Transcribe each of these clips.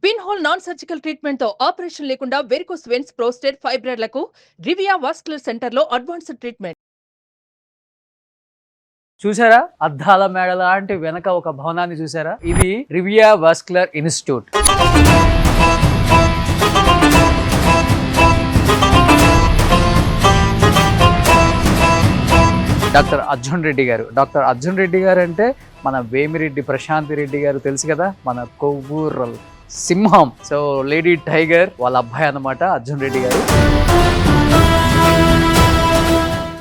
Pin hole non surgical treatment తో operation లేకుండా varicose veins, prostate, ఫైబ్రాయిడ్లకు రివియా వాస్కులర్ సెంటర్ లో అడ్వాన్స్డ్ ట్రీట్మెంట్. చూసారా, అద్దాల మేడ లాంటి వెనక ఒక భవనాన్ని చూసారా? ఇది Rivia vascular institute. Doctor Arjun Reddy గారు అంటే మన వేమిరెడ్డి ప్రశాంతి రెడ్డి గారు తెలుసు కదా, మన కొవ్వూరల్ సింహం. సో లేడీ టైగర్ వాళ్ళ అబ్బాయి అన్నమాట అర్జున్ రెడ్డి గారు.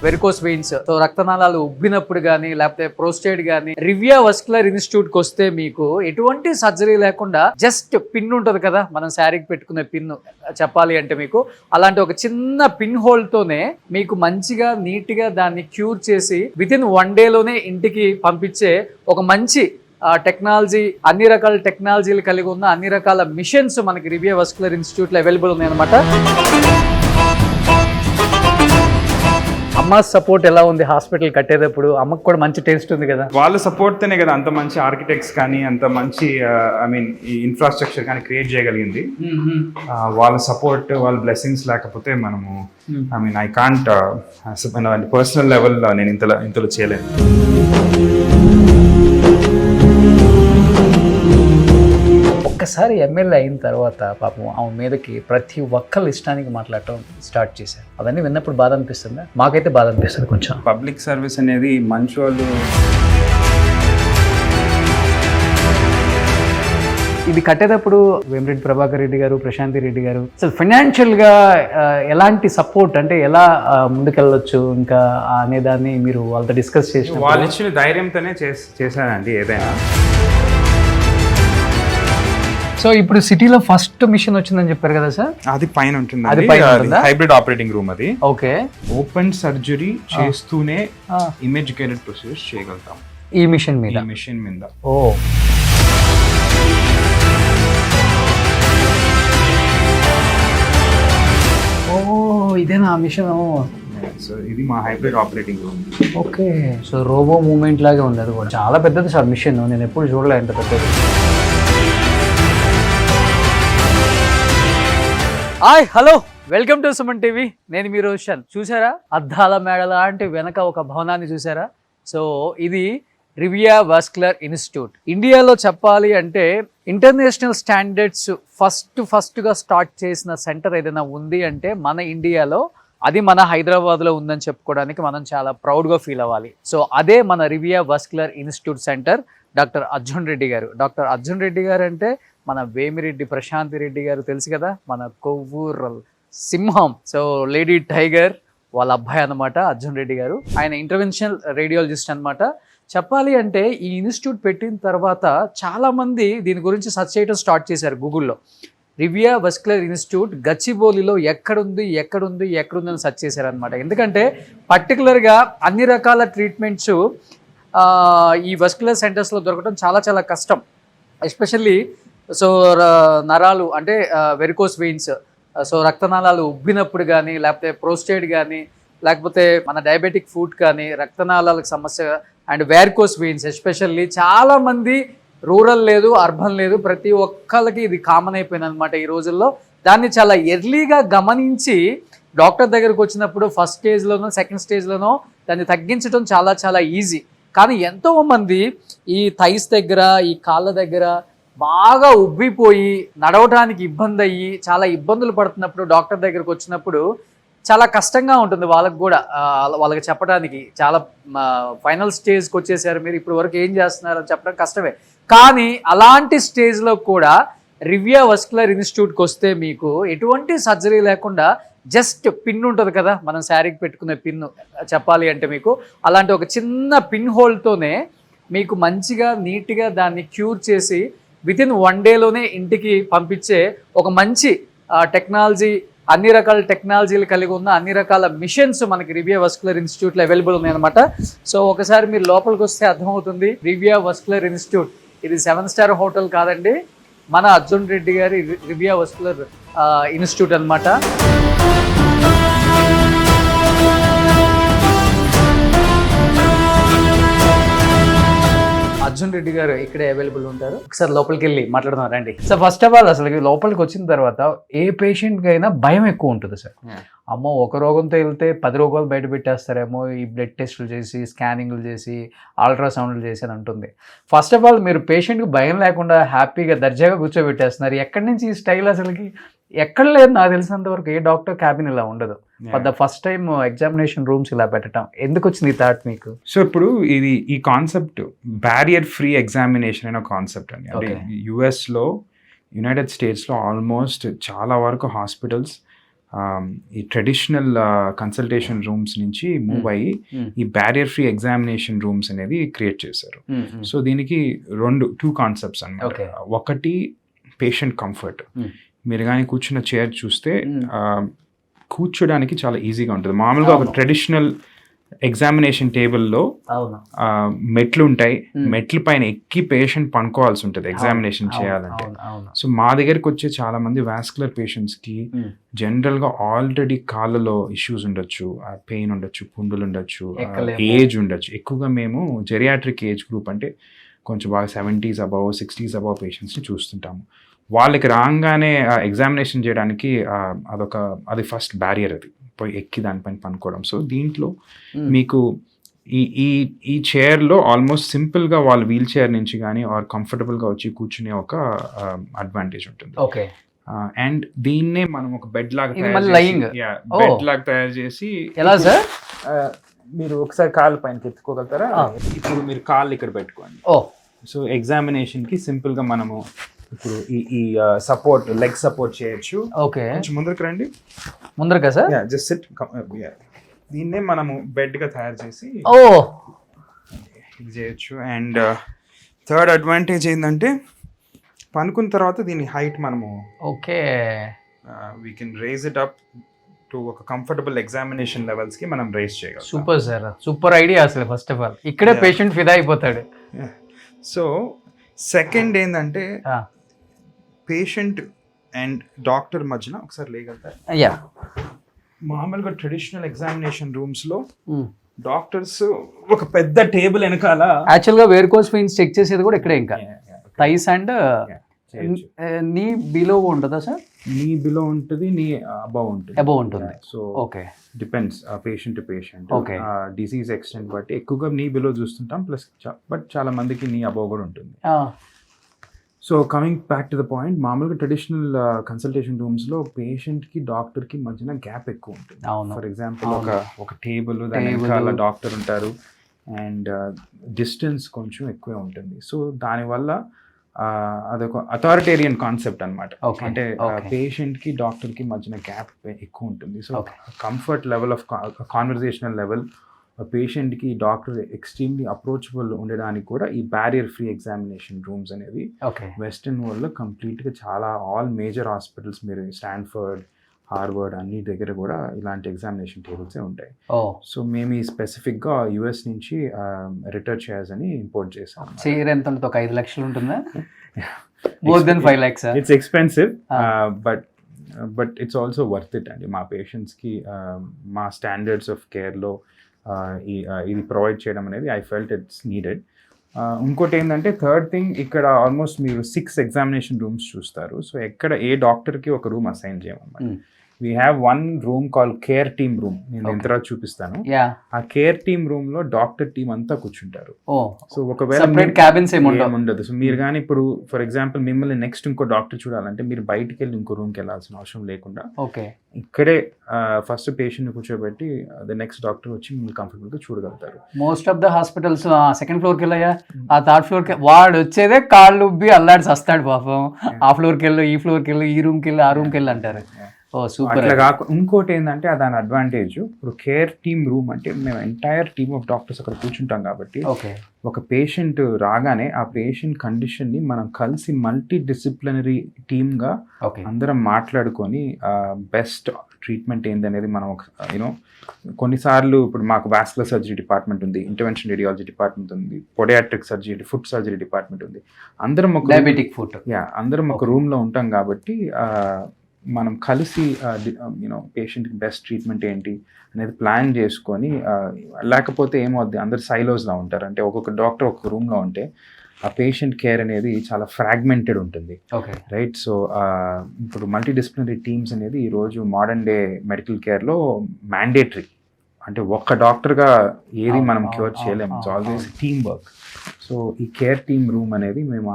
వెరికోస్ వెయిన్స్, సో రక్తనాళాలు ఉబ్బినప్పుడు కానీ లేకపోతే ప్రోస్టేట్ కానీ రివియా వాస్కులర్ ఇన్స్టిట్యూట్ కి వస్తే మీకు ఎటువంటి సర్జరీ లేకుండా జస్ట్ పిన్ ఉంటుంది కదా, మనం శారీకి పెట్టుకునే పిన్ చెప్పాలి అంటే మీకు అలాంటి ఒక చిన్న పిన్ హోల్ తోనే మీకు మంచిగా నీట్ గా దాన్ని క్యూర్ చేసి వితిన్ 1 day లోనే ఇంటికి పంపించే ఒక మంచి టెక్నాలజీ, అన్ని రకాల టెక్నాలజీలు కలిగి ఉన్న అన్ని రకాల మిషన్స్ మనకి రివియా వాస్కులర్ ఇన్స్టిట్యూట్ లో అవైలబుల్ ఉన్నాయి అనమాట. అమ్మ సపోర్ట్ ఎలా ఉంది? హాస్పిటల్ కట్టేటప్పుడు అమ్మకు కూడా మంచి టేస్ట్ ఉంది కదా, వాళ్ళ సపోర్ట్ తోనే కదా అంత మంచి ఆర్కిటెక్ట్స్ కానీ అంత మంచి ఈ ఇన్ఫ్రాస్ట్రక్చర్ కానీ క్రియేట్ చేయగలిగింది. వాళ్ళ సపోర్ట్, వాళ్ళ బ్లెస్సింగ్స్ లేకపోతే మనము ఐ కాంట్ పర్సనల్ లెవెల్ నేను ఇంతలో చేయలేను. ఒక్కసారి ఎమ్మెల్యే అయిన తర్వాత పాపం ఆమె మీదకి ప్రతి ఒక్కళ్ళు ఇష్టానికి మాట్లాడటం స్టార్ట్ చేశారు. అవన్నీ విన్నప్పుడు బాధ అనిపిస్తుందా? మాకైతే బాధ అనిపిస్తుంది కొంచెం. పబ్లిక్ సర్వీస్ అనేది మంచి వాళ్ళు. ఇది కట్టేటప్పుడు వేమిరెడ్డి ప్రభాకర్ రెడ్డి గారు, ప్రశాంతి రెడ్డి గారు అసలు ఫైనాన్షియల్ గా ఎలాంటి సపోర్ట్, అంటే ఎలా ముందుకెళ్ళొచ్చు ఇంకా అనేదాన్ని మీరు వాళ్ళతో డిస్కస్ చేసి వాళ్ళు ఇచ్చిన ధైర్యంతోనే చేశానండి ఏదైనా. సో ఇప్పుడు సిటీలో ఫస్ట్ మిషన్ వచ్చిందని చెప్పారు కదా సార్? అది పైన ఉంటుంది, అది పైన ఉంటుందా? హైబ్రిడ్ ఆపరేటింగ్ రూమ్ అది. ఓకే. ఓపెన్ సర్జరీ చేస్తూనే ఇమేజ్ గైడెడ్ ప్రొసీజర్స్ చేయగలుగుతాం ఈ మిషన్ మీద. ఓ ఇదేనా ఆ మిషన్? సో ఇది మా hybrid operating room. Okay. So robot movement లాగే ఉంది అది కూడా. చాలా పెద్దది సార్ మిషన్, నేను ఎప్పుడు చూడలే ఇంత పెద్దది. Hi, hello, welcome to Suman TV. నేను మీ రోషన్. చూసారా, అద్దాల మేడ లాంటి వెనక ఒక భవనాన్ని చూసారా? సో ఇది రివియా వాస్కులర్ ఇన్స్టిట్యూట్. ఇండియాలో చెప్పాలి అంటే ఇంటర్నేషనల్ స్టాండర్డ్స్ ఫస్ట్గా స్టార్ట్ చేసిన సెంటర్ ఏదైనా ఉంది అంటే మన ఇండియాలో అది మన హైదరాబాద్లో ఉందని చెప్పుకోవడానికి మనం చాలా ప్రౌడ్గా ఫీల్ అవ్వాలి. సో అదే మన Rivia vascular institute centre. Doctor Arjun Reddy గారు అంటే మన వేమిరెడ్డి ప్రశాంతి రెడ్డి గారు తెలుసు కదా, మన కొవ్వూరల్ సింహం. సో లేడీ టైగర్ వాళ్ళ అబ్బాయి అన్నమాట అర్జున్ రెడ్డి గారు. ఆయన ఇంటర్వెన్షనల్ రేడియాలజిస్ట్ అనమాట. చెప్పాలి అంటే ఈ ఇన్స్టిట్యూట్ పెట్టిన తర్వాత చాలామంది దీని గురించి సెర్చ్ చేయడం స్టార్ట్ చేశారు గూగుల్లో. రివియా వాస్కులర్ ఇన్స్టిట్యూట్ గచ్చిబౌలిలో ఎక్కడుంది అని సెర్చ్ చేశారనమాట. ఎందుకంటే పర్టికులర్గా అన్ని రకాల ట్రీట్మెంట్స్ ఈ వాస్కులర్ సెంటర్స్లో దొరకడం చాలా కష్టం. ఎస్పెషల్లీ సో నరాలు అంటే వెరికోస్ వెయిన్స్, సో రక్తనాళాలు ఉబ్బినప్పుడు కానీ లేకపోతే ప్రోస్టేట్ కానీ లేకపోతే మన డయాబెటిక్ ఫుడ్ కానీ రక్తనాళాలకు సమస్య అండ్ వెరికోస్ వెయిన్స్ ఎస్పెషల్లీ చాలామంది రూరల్ లేదు, అర్బన్ లేదు, ప్రతి ఒక్కళ్ళకి ఇది కామన్ అయిపోయింది అనమాట ఈ రోజుల్లో. దాన్ని చాలా ఎర్లీగా గమనించి డాక్టర్ దగ్గరకు వచ్చినప్పుడు ఫస్ట్ స్టేజ్లోనో సెకండ్ స్టేజ్లోనో దాన్ని తగ్గించడం చాలా ఈజీ. కానీ ఎంతోమంది ఈ థైస్ దగ్గర, ఈ కాళ్ళ దగ్గర బాగా ఉబ్బిపోయి నడవడానికి ఇబ్బంది అయ్యి చాలా ఇబ్బందులు పడుతున్నప్పుడు డాక్టర్ దగ్గరకు వచ్చినప్పుడు చాలా కష్టంగా ఉంటుంది వాళ్ళకి కూడా. వాళ్ళకి చెప్పడానికి చాలా ఫైనల్ స్టేజ్కి వచ్చేసారు, మీరు ఇప్పుడు వరకు ఏం చేస్తున్నారు అని చెప్పడం కష్టమే. కానీ అలాంటి స్టేజ్లో కూడా రివియా వాస్కులర్ ఇన్స్టిట్యూట్కి వస్తే మీకు ఎటువంటి సర్జరీ లేకుండా జస్ట్ పిన్ ఉంటుంది కదా, మనం శారీకి పెట్టుకునే పిన్ చెప్పాలి అంటే మీకు అలాంటి ఒక చిన్న పిన్ హోల్తోనే మీకు మంచిగా నీట్గా దాన్ని క్యూర్ చేసి వితిన్ 1 day లోనే ఇంటికి పంపించే ఒక మంచి టెక్నాలజీ, అన్ని రకాల టెక్నాలజీలు కలిగి ఉన్న అన్ని రకాల మిషన్స్ మనకి రివియా వాస్కులర్ ఇన్స్టిట్యూట్లో అవైలబుల్ ఉన్నాయి అనమాట. సో ఒకసారి మీరు లోపలికి వస్తే అర్థమవుతుంది. రివియా వాస్కులర్ ఇన్స్టిట్యూట్ ఇది 7-star హోటల్ కాదండి, మన అర్జున్ రెడ్డి గారి రివియా వాస్కులర్ ఇన్స్టిట్యూట్ అనమాట. అర్జున్ రెడ్డి గారు ఇక్కడే అవైలబుల్ ఉంటారు. ఒకసారి లోపలికి వెళ్ళి మాట్లాడదాం రండి. సార్ ఫస్ట్ ఆఫ్ ఆల్ అసలు లోపలికి వచ్చిన తర్వాత ఏ పేషెంట్కి అయినా భయం ఎక్కువ ఉంటుంది సార్. అమ్మో ఒక రోగంతో వెళ్తే 10 రోగాలు బయట పెట్టేస్తారేమో, ఈ బ్లడ్ టెస్టులు చేసి స్కానింగ్లు చేసి అల్ట్రాసౌండ్లు చేసి అని ఉంటుంది. ఫస్ట్ ఆఫ్ ఆల్ మీరు పేషెంట్కి భయం లేకుండా హ్యాపీగా దర్జాగా కూర్చోబెట్టేస్తున్నారు. ఎక్కడి నుంచి ఈ స్టైల్ అసలుకి ఎక్కడ లేదు నాకు తెలిసినంత వరకు. ఏ డాక్టర్ క్యాబిన్ ఇలా ఉండదు. For the first time examination rooms ఇలా పెట్టడం ఎందుకు వచ్చింది ఈ థాట్ మీకు? సో ఇప్పుడు ఈ కాన్సెప్ట్ బ్యారియర్ ఫ్రీ ఎగ్జామినేషన్ అనే కాన్సెప్ట్ అండి. అంటే యుఎస్లో, యునైటెడ్ స్టేట్స్లో ఆల్మోస్ట్ చాలా వరకు హాస్పిటల్స్ ఈ ట్రెడిషనల్ కన్సల్టేషన్ రూమ్స్ నుంచి మూవ్ అయ్యి ఈ బ్యారియర్ ఫ్రీ ఎగ్జామినేషన్ రూమ్స్ అనేది క్రియేట్ చేశారు. సో దీనికి 2 కాన్సెప్ట్స్ అన్నమాట. ఒకటి పేషెంట్ కంఫర్ట్. మీరు కానీ కూర్చున్న చైర్ చూస్తే కూర్చోడానికి చాలా ఈజీగా ఉంటుంది. మామూలుగా ఒక ట్రెడిషనల్ ఎగ్జామినేషన్ టేబుల్లో మెట్లు ఉంటాయి, మెట్ల పైన ఎక్కి పేషెంట్ పనుకోవాల్సి ఉంటుంది ఎగ్జామినేషన్ చేయాలంటే. సో మా దగ్గరికి వచ్చే చాలా మంది వాస్కులర్ పేషెంట్స్ కి జనరల్ గా ఆల్రెడీ కాళ్ళలో ఇష్యూస్ ఉండొచ్చు, పెయిన్ ఉండొచ్చు, పుండులు ఉండొచ్చు, ఏజ్ ఉండొచ్చు. ఎక్కువగా మేము జెరియాట్రిక్ ఏజ్ గ్రూప్ అంటే కొంచెం బాగా 70s అబౌవ్ 60s అబౌవ్ పేషెంట్స్ని చూస్తుంటాము. వాళ్ళకి రాగానే ఎగ్జామినేషన్ చేయడానికి అది ఫస్ట్ బ్యారియర్, అది పోయి ఎక్కి దానిపైన పనుకోవడం. సో దీంట్లో మీకు ఈ చైర్లో ఆల్మోస్ట్ సింపుల్గా వాళ్ళు వీల్ చైర్ నుంచి కానీ ఆర్ కంఫర్టబుల్గా వచ్చి కూర్చునే ఒక అడ్వాంటేజ్ ఉంటుంది. అండ్ దీన్నే మనం ఒక బెడ్ లాగా తయారు చేసి ఎలా సార్ మీరు ఒకసారి కాళ్ళ పైన ఎత్తుకోగలుగుతారా? ఇప్పుడు మీరు కాళ్ళు ఇక్కడ పెట్టుకోండి. సో ఎగ్జామినేషన్కి సింపుల్గా మనము ఇప్పుడు ఈ సపోర్ట్, లెగ్ సపోర్ట్ చేయొచ్చు. ఓకే, కొంచెం ముందరకు రండి. ముందరకా సార్? Just SIT. దీన్నే మనము బెడ్ గా తయారు చేసి ఇది చేయొచ్చు. అండ్ థర్డ్ అడ్వాంటేజ్ ఏంటంటే పనుకున్న తర్వాత దీని హైట్ మనము we can raise it up to ఒక కంఫర్టబుల్ ఎగ్జామినేషన్ లెవెల్స్ కి మనం రేజ్ చేయగలం. సూపర్ సార్, సూపర్ ఐడియా అసలు. ఫస్ట్ ఆఫ్ ఆల్ ఇక్కడే పేషెంట్ ఫిదా అయిపోతాడు. సో సెకండ్ ఏంటంటే పేషెంట్ అండ్ డాక్టర్ మధ్యన ఒకసారి లేగలుగుతారు. మామూలుగా ట్రెడిషనల్ ఎగ్జామినేషన్ రూమ్స్ లో డాక్టర్స్ ఒక పెద్ద టేబుల్ వెనకాల యాక్చువల్ గా వేరికోస్ వెయిన్స్ చెక్ చేసేది కూడా ఇక్కడే. ఇంకా థైస్ అండ్ నీ బిలో ఉంటుందా సార్? నీ బిలో ఉంటుంది, నీ అబౌవ్ ఉంటుంది. So okay, depends patient to patient, disease extent బట్టి. ఎక్కువగా నీ బిలో చూస్తుంటాం, ప్లస్ బట్ చాలా మందికి నీ అబౌవ్ కూడా ఉంటుంది. So coming back to the point, మామూలుగా ట్రెడిషనల్ కన్సల్టేషన్ రూమ్స్ లో పేషెంట్ కి డాక్టర్ కి మధ్యన గ్యాప్ ఎక్కువ ఉంటుంది. ఫర్ ఎగ్జాంపుల్ ఒక టేబుల్, దాని వెనకాల డాక్టర్ ఉంటారు, అండ్ డిస్టెన్స్ కొంచెం ఎక్కువే ఉంటుంది. సో దానివల్ల అదొక అథారిటేరియన్ కాన్సెప్ట్ అనమాట. అంటే పేషెంట్ కి డాక్టర్ కి మధ్యన గ్యాప్ ఎక్కువ ఉంటుంది. So comfort level of conversational level పేషెంట్కి డాక్టర్ ఎక్స్ట్రీమ్లీ అప్రోచబుల్ ఉండడానికి కూడా ఈ బ్యారియర్ ఫ్రీ ఎగ్జామినేషన్ రూమ్స్ అనేవి వెస్టర్న్ వరల్డ్లో కంప్లీట్గా చాలా ఆల్ మేజర్ హాస్పిటల్స్, మీరు స్టాన్ఫర్డ్, హార్వర్డ్ అన్ని దగ్గర కూడా ఇలాంటి ఎగ్జామినేషన్ టేబుల్సే ఉంటాయి. సో మేము ఈ స్పెసిఫిక్గా యుఎస్ నుంచి రిటర్న్ చైర్స్ అని ఇంపోర్ట్ చేసాం. చైర్ ఎంత ఉంటుంది? ఒక 5 లక్షలు ఉంటుందా? More than 5 lakhs. It's expensive but it's also worth it అండి. మా పేషెంట్స్కి మా స్టాండర్డ్స్ ఆఫ్ కేర్లో ఇది ప్రొవైడ్ చేయడం అనేది ఐ ఫెల్ట్ ఇట్స్ నీడెడ్. ఇంకోటి ఏంటంటే థర్డ్ థింగ్, ఇక్కడ ఆల్మోస్ట్ మీరు 6 ఎగ్జామినేషన్ రూమ్స్ చూస్తారు. సో ఎక్కడ ఏ డాక్టర్కి ఒక రూమ్ అసైన్ చేయమన్నమాట. We have 1 room call care team room. నేను ఎంత తర్వాత చూపిస్తాను. ఆ కేర్ టీమ్ రూమ్ లో డాక్టర్ టీమ్ అంతా కూర్చుంటారు. సో ఒకవేళ క్యాబిన్స్ ఉండదు. సో మీరు కానీ ఇప్పుడు ఫర్ ఎగ్జాంపుల్ మిమ్మల్ని నెక్స్ట్ ఇంకో డాక్టర్ చూడాలంటే మీరు బయటికి వెళ్ళి ఇంకో రూమ్కి వెళ్ళాల్సిన అవసరం లేకుండా ఇక్కడే ఫస్ట్ పేషెంట్ కూర్చోబెట్టి ద నెక్స్ట్ డాక్టర్ వచ్చి మిమ్మల్ని కంఫర్టబుల్ గా చూడగలుగుతారు. Most of the hospitals second ఫ్లోర్కి వెళ్ళాయా, ఆ థర్డ్ ఫ్లోర్ కి వాడు వచ్చేదే కాళ్ళు ఉబ్బి అల్లాడి వస్తాడు పాపం. ఆ ఫ్లోర్కి వెళ్ళు, ఈ ఫ్లోర్కి వెళ్ళు, ఈ రూమ్కి వెళ్ళి, ఆ రూమ్కి వెళ్ళి అంటారు. అట్లా కాకుండా ఇంకోటి ఏంటంటే దాని అడ్వాంటేజ్, ఇప్పుడు కేర్ టీమ్ రూమ్ అంటే మేము ఎంటైర్ టీమ్ ఆఫ్ డాక్టర్స్ అక్కడ కూర్చుంటాం కాబట్టి ఒక పేషెంట్ రాగానే ఆ పేషెంట్ కండిషన్ ని మనం కలిసి మల్టీ డిసిప్లినరీ టీమ్ గా అందరం మాట్లాడుకొని బెస్ట్ ట్రీట్మెంట్ ఏందనేది మనం యూనో కొన్నిసార్లు ఇప్పుడు మాకు వాస్కులర్ సర్జరీ డిపార్ట్మెంట్ ఉంది, ఇంటర్వెన్షన్ రేడియాలజీ డిపార్ట్మెంట్ ఉంది, podiatric surgery, food surgery department ఉంది. అందరం ఒక డయాబెటిక్ ఫుడ్ అందరం ఒక రూమ్ లో ఉంటాం కాబట్టి మనం కలిసి యూనో పేషెంట్కి బెస్ట్ ట్రీట్మెంట్ ఏంటి అనేది ప్లాన్ చేసుకొని లేకపోతే ఏమవుద్ది అందరు సైలోస్లో ఉంటారు, అంటే ఒక్కొక్క డాక్టర్ ఒక్కొక్క రూమ్లో ఉంటే ఆ పేషెంట్ కేర్ అనేది చాలా ఫ్రాగ్మెంటెడ్ ఉంటుంది, రైట్? సో ఇప్పుడు మల్టీడిసిప్లినరీ టీమ్స్ అనేది ఈరోజు మోడర్న్ డే మెడికల్ కేర్లో మ్యాండేటరీ. అంటే ఒక్క డాక్టర్గా ఏది మనం క్యూర్ చేయలేము, it's always team work. So ఈ కేర్ టీమ్ రూమ్ అనేది మేము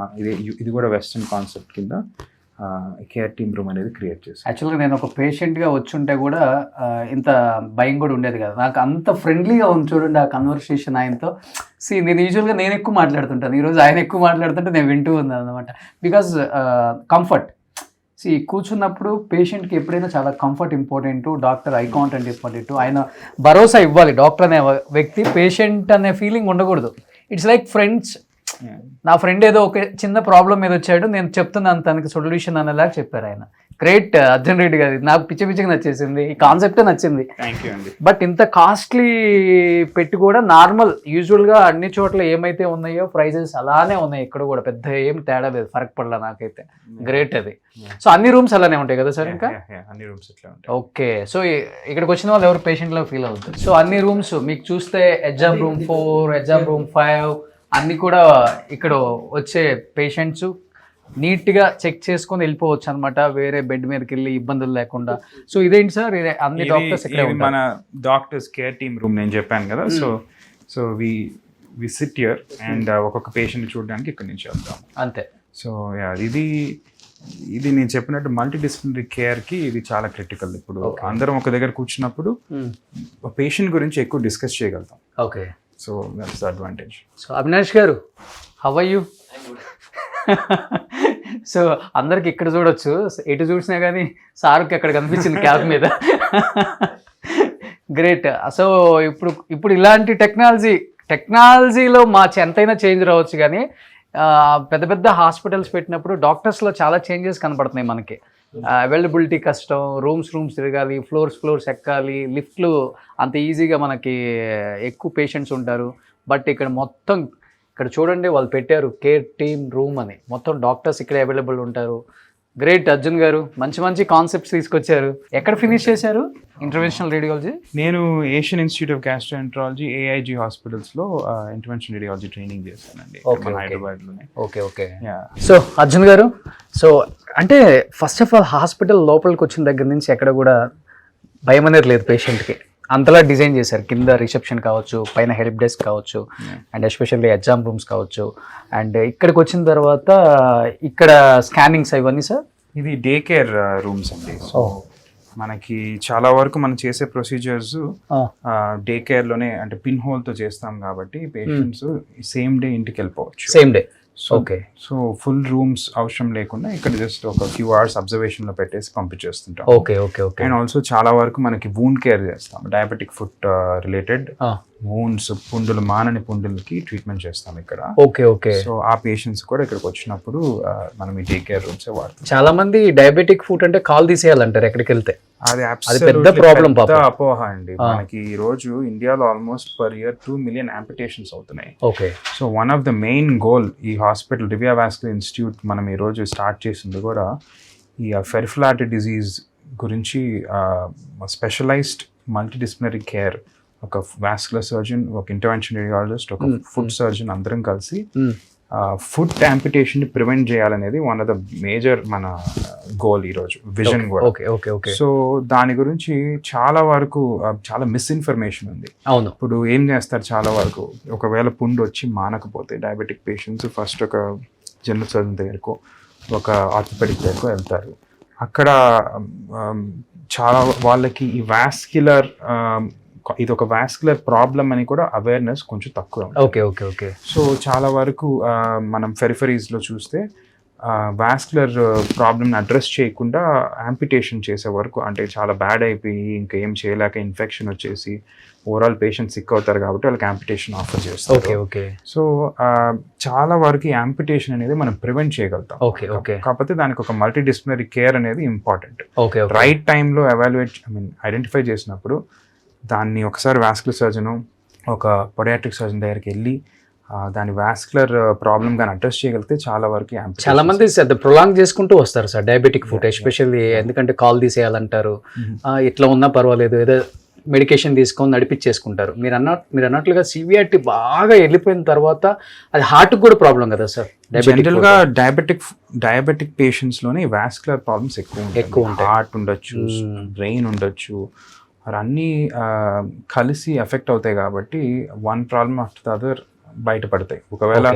ఇది కూడా వెస్టర్న్ కాన్సెప్ట్ కింద కేర్ టీమ్ రూమ్ అనేది క్రియేట్ చేసాం. యాక్చువల్గా నేను ఒక పేషెంట్గా వచ్చుంటే కూడా ఇంత భయం కూడా ఉండేది కదా, నాకు అంత ఫ్రెండ్లీగా ఉంది చూడండి ఆ కన్వర్సేషన్ ఆయనతో. నేను యూజువల్గా నేను ఎక్కువ మాట్లాడుతుంటాను, ఈరోజు ఆయన ఎక్కువ మాట్లాడుతుంటే నేను వింటూ ఉన్నాను అనమాట. బికాజ్ కంఫర్ట్ కూర్చున్నప్పుడు పేషెంట్కి ఎప్పుడైనా చాలా comfort important, doctor eye contact important. ఆయన భరోసా ఇవ్వాలి, డాక్టర్ అనే వ్యక్తి పేషెంట్ అనే ఫీలింగ్ ఉండకూడదు. It's like friends. నా ఫ్రెండ్ ఏదో ఒక చిన్న ప్రాబ్లం మీద వచ్చాడు, నేను చెప్తున్నాను తనకి సొల్యూషన్ అనేలాగా చెప్పారు ఆయన. గ్రేట్ అర్జున్ రెడ్డి గారి, నాకు పిచ్చిగా నచ్చేసింది, ఈ కాన్సెప్టే నచ్చింది. బట్ ఇంత కాస్ట్లీ పెట్టి కూడా నార్మల్ యూజువల్గా అన్ని చోట్ల ఏమైతే ఉన్నాయో ప్రైజెస్ అలానే ఉన్నాయి, ఇక్కడ కూడా పెద్ద ఏం తేడా లేదు, ఫరక్ పడలా నాకైతే. గ్రేట్ అది. సో అన్ని రూమ్స్ అలానే ఉంటాయి కదా సార్? ఇంకా అన్ని రూమ్స్ ఇట్లా ఉంటాయి. ఓకే. సో ఇక్కడికి వచ్చిన వాళ్ళు ఎవరు పేషెంట్లో ఫీల్ అవుతుంది. సో అన్ని రూమ్స్ మీకు చూస్తే ఎగ్జామ్ రూమ్ 4, ఎగ్జామ్ రూమ్ 5 అన్నీ కూడా ఇక్కడ వచ్చే పేషెంట్స్ నీట్గా చెక్ చేసుకొని వెళ్ళిపోవచ్చు అనమాట, వేరే బెడ్ మీదకి వెళ్ళి ఇబ్బందులు లేకుండా. సో ఇదేంటి సార్, అన్ని డాక్టర్స్ మన డాక్టర్స్ కేర్ టీమ్ రూమ్ నేను చెప్పాను కదా. So we sit here and ఒక్కొక్క పేషెంట్ చూడడానికి ఇక్కడ నుంచి వెళ్తాం అంతే. సో ఇది నేను చెప్పినట్టు మల్టీడిసిప్లినరీ కేర్కి ఇది చాలా క్రిటికల్. ఇప్పుడు అందరం ఒక దగ్గర కూర్చున్నప్పుడు పేషెంట్ గురించి ఎక్కువ డిస్కస్ చేయగలుగుతాం. Okay. So that's the advantage. So Avinash గారు, హౌ ఆర్ యూ? సో అందరికి ఇక్కడ చూడొచ్చు, ఎటు చూసినా కానీ సార్కి అక్కడ కనిపించింది క్యాప్ మీద. గ్రేట్. సో ఇప్పుడు ఇలాంటి టెక్నాలజీలో ఎంతైనా చేంజ్ రావచ్చు, కానీ పెద్ద పెద్ద హాస్పిటల్స్ పెట్టినప్పుడు డాక్టర్స్లో చాలా చేంజెస్ కనపడుతున్నాయి మనకి. అవైలబిలిటీ కష్టం, రూమ్స్ తిరగాలి, ఫ్లోర్స్ ఎక్కాలి, లిఫ్ట్లు అంత ఈజీగా మనకి ఎక్కువ పేషెంట్స్ ఉంటారు. బట్ ఇక్కడ చూడండి వాళ్ళు పెట్టారు కేర్ టీమ్ రూమ్ అని, మొత్తం డాక్టర్స్ ఇక్కడ అవైలబుల్ ఉంటారు. గ్రేట్ అర్జున్ గారు, మంచి కాన్సెప్ట్స్ తీసుకొచ్చారు. ఎక్కడ ఫినిష్ చేశారు ఇంటర్వెన్షనల్ రేడియాలజీ? నేను Asian institute of gastroenterology AIG హాస్పిటల్స్లో ఇంటర్వెన్షనల్ రేడియాలజీ ట్రైనింగ్ చేశానండి, హైదరాబాద్లోనే. ఓకే. సో అర్జున్ గారు, సో అంటే ఫస్ట్ ఆఫ్ ఆల్ హాస్పిటల్ లోపలికి వచ్చిన దగ్గర నుంచి ఎక్కడ కూడా భయం అనేది లేదు పేషెంట్కి, అంతలా డిజైన్ చేశారు. కింద రిసెప్షన్ కావచ్చు, పైన హెల్ప్ డెస్క్ కావచ్చు, అండ్ ఎస్పెషల్లీ ఎగ్జామ్ రూమ్స్ కావచ్చు. అండ్ ఇక్కడికి వచ్చిన తర్వాత ఇక్కడ స్కానింగ్స్ ఇవన్నీ సార్, ఇది డే కేర్ రూమ్స్ అండి. సో మనకి చాలా వరకు మనం చేసే ప్రొసీజర్స్ డే కేర్ లోనే, అంటే పిన్ హోల్ తో చేస్తాం కాబట్టి పేషెంట్స్ సేమ్ డే ఇంటికి వెళ్ళిపోవచ్చు. Same day. Okay. So full rooms అవసరం లేకుండా ఇక్కడ జస్ట్ ఒక ఫ్యూ అవర్స్ అబ్జర్వేషన్ లో పెట్టేసి పంపించేస్తుంటాం. ఓకే. అండ్ ఆల్సో చాలా వరకు మనకి వూండ్ కేర్ చేస్తాం, డయాబెటిక్ ఫుట్ రిలేటెడ్ వూండ్స్, పుండులు, మానని పుండులకి ట్రీట్మెంట్ చేస్తాం ఇక్కడ. ఓకే. సో ఆ పేషెంట్స్ కూడా ఇక్కడికి వచ్చినప్పుడు మనం ఈ డే కేర్ రూమ్స్ వాడతాం. చాలా మంది డయాబెటిక్ ఫుట్ అంటే కాల్ తీసేయాలంటారు ఎక్కడికి వెళ్తే, అది పెద్ద ప్రాబ్లం, పెద్ద అపోహ అండి. మనకి ఈ రోజు ఇండియాలో ఆల్మోస్ట్ పర్ ఇయర్ 2 million అంపిటేషన్స్ అవుతున్నాయి. Okay. So one of the main goal ఈ హాస్పిటల్ రివియా వాస్కులర్ ఇన్స్టిట్యూట్ మనం ఈ రోజు స్టార్ట్ చేసింది కూడా ఈ పెరిఫెరల్ డిజీజ్ గురించి స్పెషలైజ్డ్ మల్టీడిసిప్లినరీ కేర్, ఒక వాస్కులర్ సర్జన్, ఒక ఇంటర్వెన్షన్ రేడియాలజిస్ట్, ఒక ఫుట్ సర్జన్ అందరం కలిసి ఫుట్ యాంపిటేషన్ ని ప్రివెంట్ చేయాలనేది వన్ ఆఫ్ ద మేజర్ మన గోల్ ఈ రోజు, విజన్ కూడా. సో దాని గురించి చాలా వరకు చాలా మిస్ఇన్ఫర్మేషన్ ఉంది. అవును. ఇప్పుడు ఏం చేస్తారు, చాలా వరకు ఒకవేళ పుండు వచ్చి మానకపోతే డయాబెటిక్ పేషెంట్స్ ఫస్ట్ ఒక జనరల్ సర్జన్ దగ్గరకు, ఒక ఆర్థోపెడిక్ దగ్గరకు వెళ్తారు. అక్కడ చాలా వాళ్ళకి ఈ వాస్క్యులర్ ఇది ఒక వాస్కులర్ ప్రాబ్లం అని కూడా అవేర్నెస్ కొంచెం తక్కువ. ఓకే. సో చాలా వరకు మనం పెరిఫరీస్లో చూస్తే వాస్కులర్ ప్రాబ్లమ్ని అడ్రస్ చేయకుండా యాంపిటేషన్ చేసే వరకు, అంటే చాలా బ్యాడ్ అయిపోయి ఇంకా ఏం చేయలేక ఇన్ఫెక్షన్ వచ్చేసి ఓవరాల్ పేషెంట్ సిక్ అవుతారు కాబట్టి వాళ్ళకి యాంపిటేషన్ ఆఫర్ చేస్తారు. ఓకే. సో చాలా వరకు యాంపిటేషన్ అనేది మనం ప్రివెంట్ చేయగలుగుతాం. కాకపోతే దానికి ఒక మల్టీడిసిప్లినరీ కేర్ అనేది ఇంపార్టెంట్. రైట్ టైంలో ఐడెంటిఫై చేసినప్పుడు దాన్ని ఒకసారి వాస్కులర్ సర్జను, ఒక పొడియాట్రిక్ సర్జన్ దగ్గరికి వెళ్ళి దాని వాస్కులర్ ప్రాబ్లమ్ కానీ అడ్రస్ చేయగలిగితే చాలా వరకు చాలా మంది ప్రొలాంగ్ చేసుకుంటూ వస్తారు సార్ డయాబెటిక్ ఫుట్, ఎస్పెషల్లీ ఎందుకంటే కాల్ తీసేయాలంటారు, ఇట్లా ఉన్నా పర్వాలేదు ఏదో మెడికేషన్ తీసుకొని నడిపించేసుకుంటారు. మీరు అన్నట్లుగా సివియారిటీ బాగా వెళ్ళిపోయిన తర్వాత అది హార్ట్కి కూడా ప్రాబ్లం కదా సార్. జనరల్గా డయాబెటిక్ పేషెంట్స్లోనే వాస్కులర్ ప్రాబ్లమ్స్ ఎక్కువ ఉంటాయి. హార్ట్ ఉండొచ్చు, బ్రెయిన్ ఉండొచ్చు, అన్నీ కలిసి ఎఫెక్ట్ అవుతాయి. కాబట్టి one problem after the other బయటపడతాయి. ఒకవేళ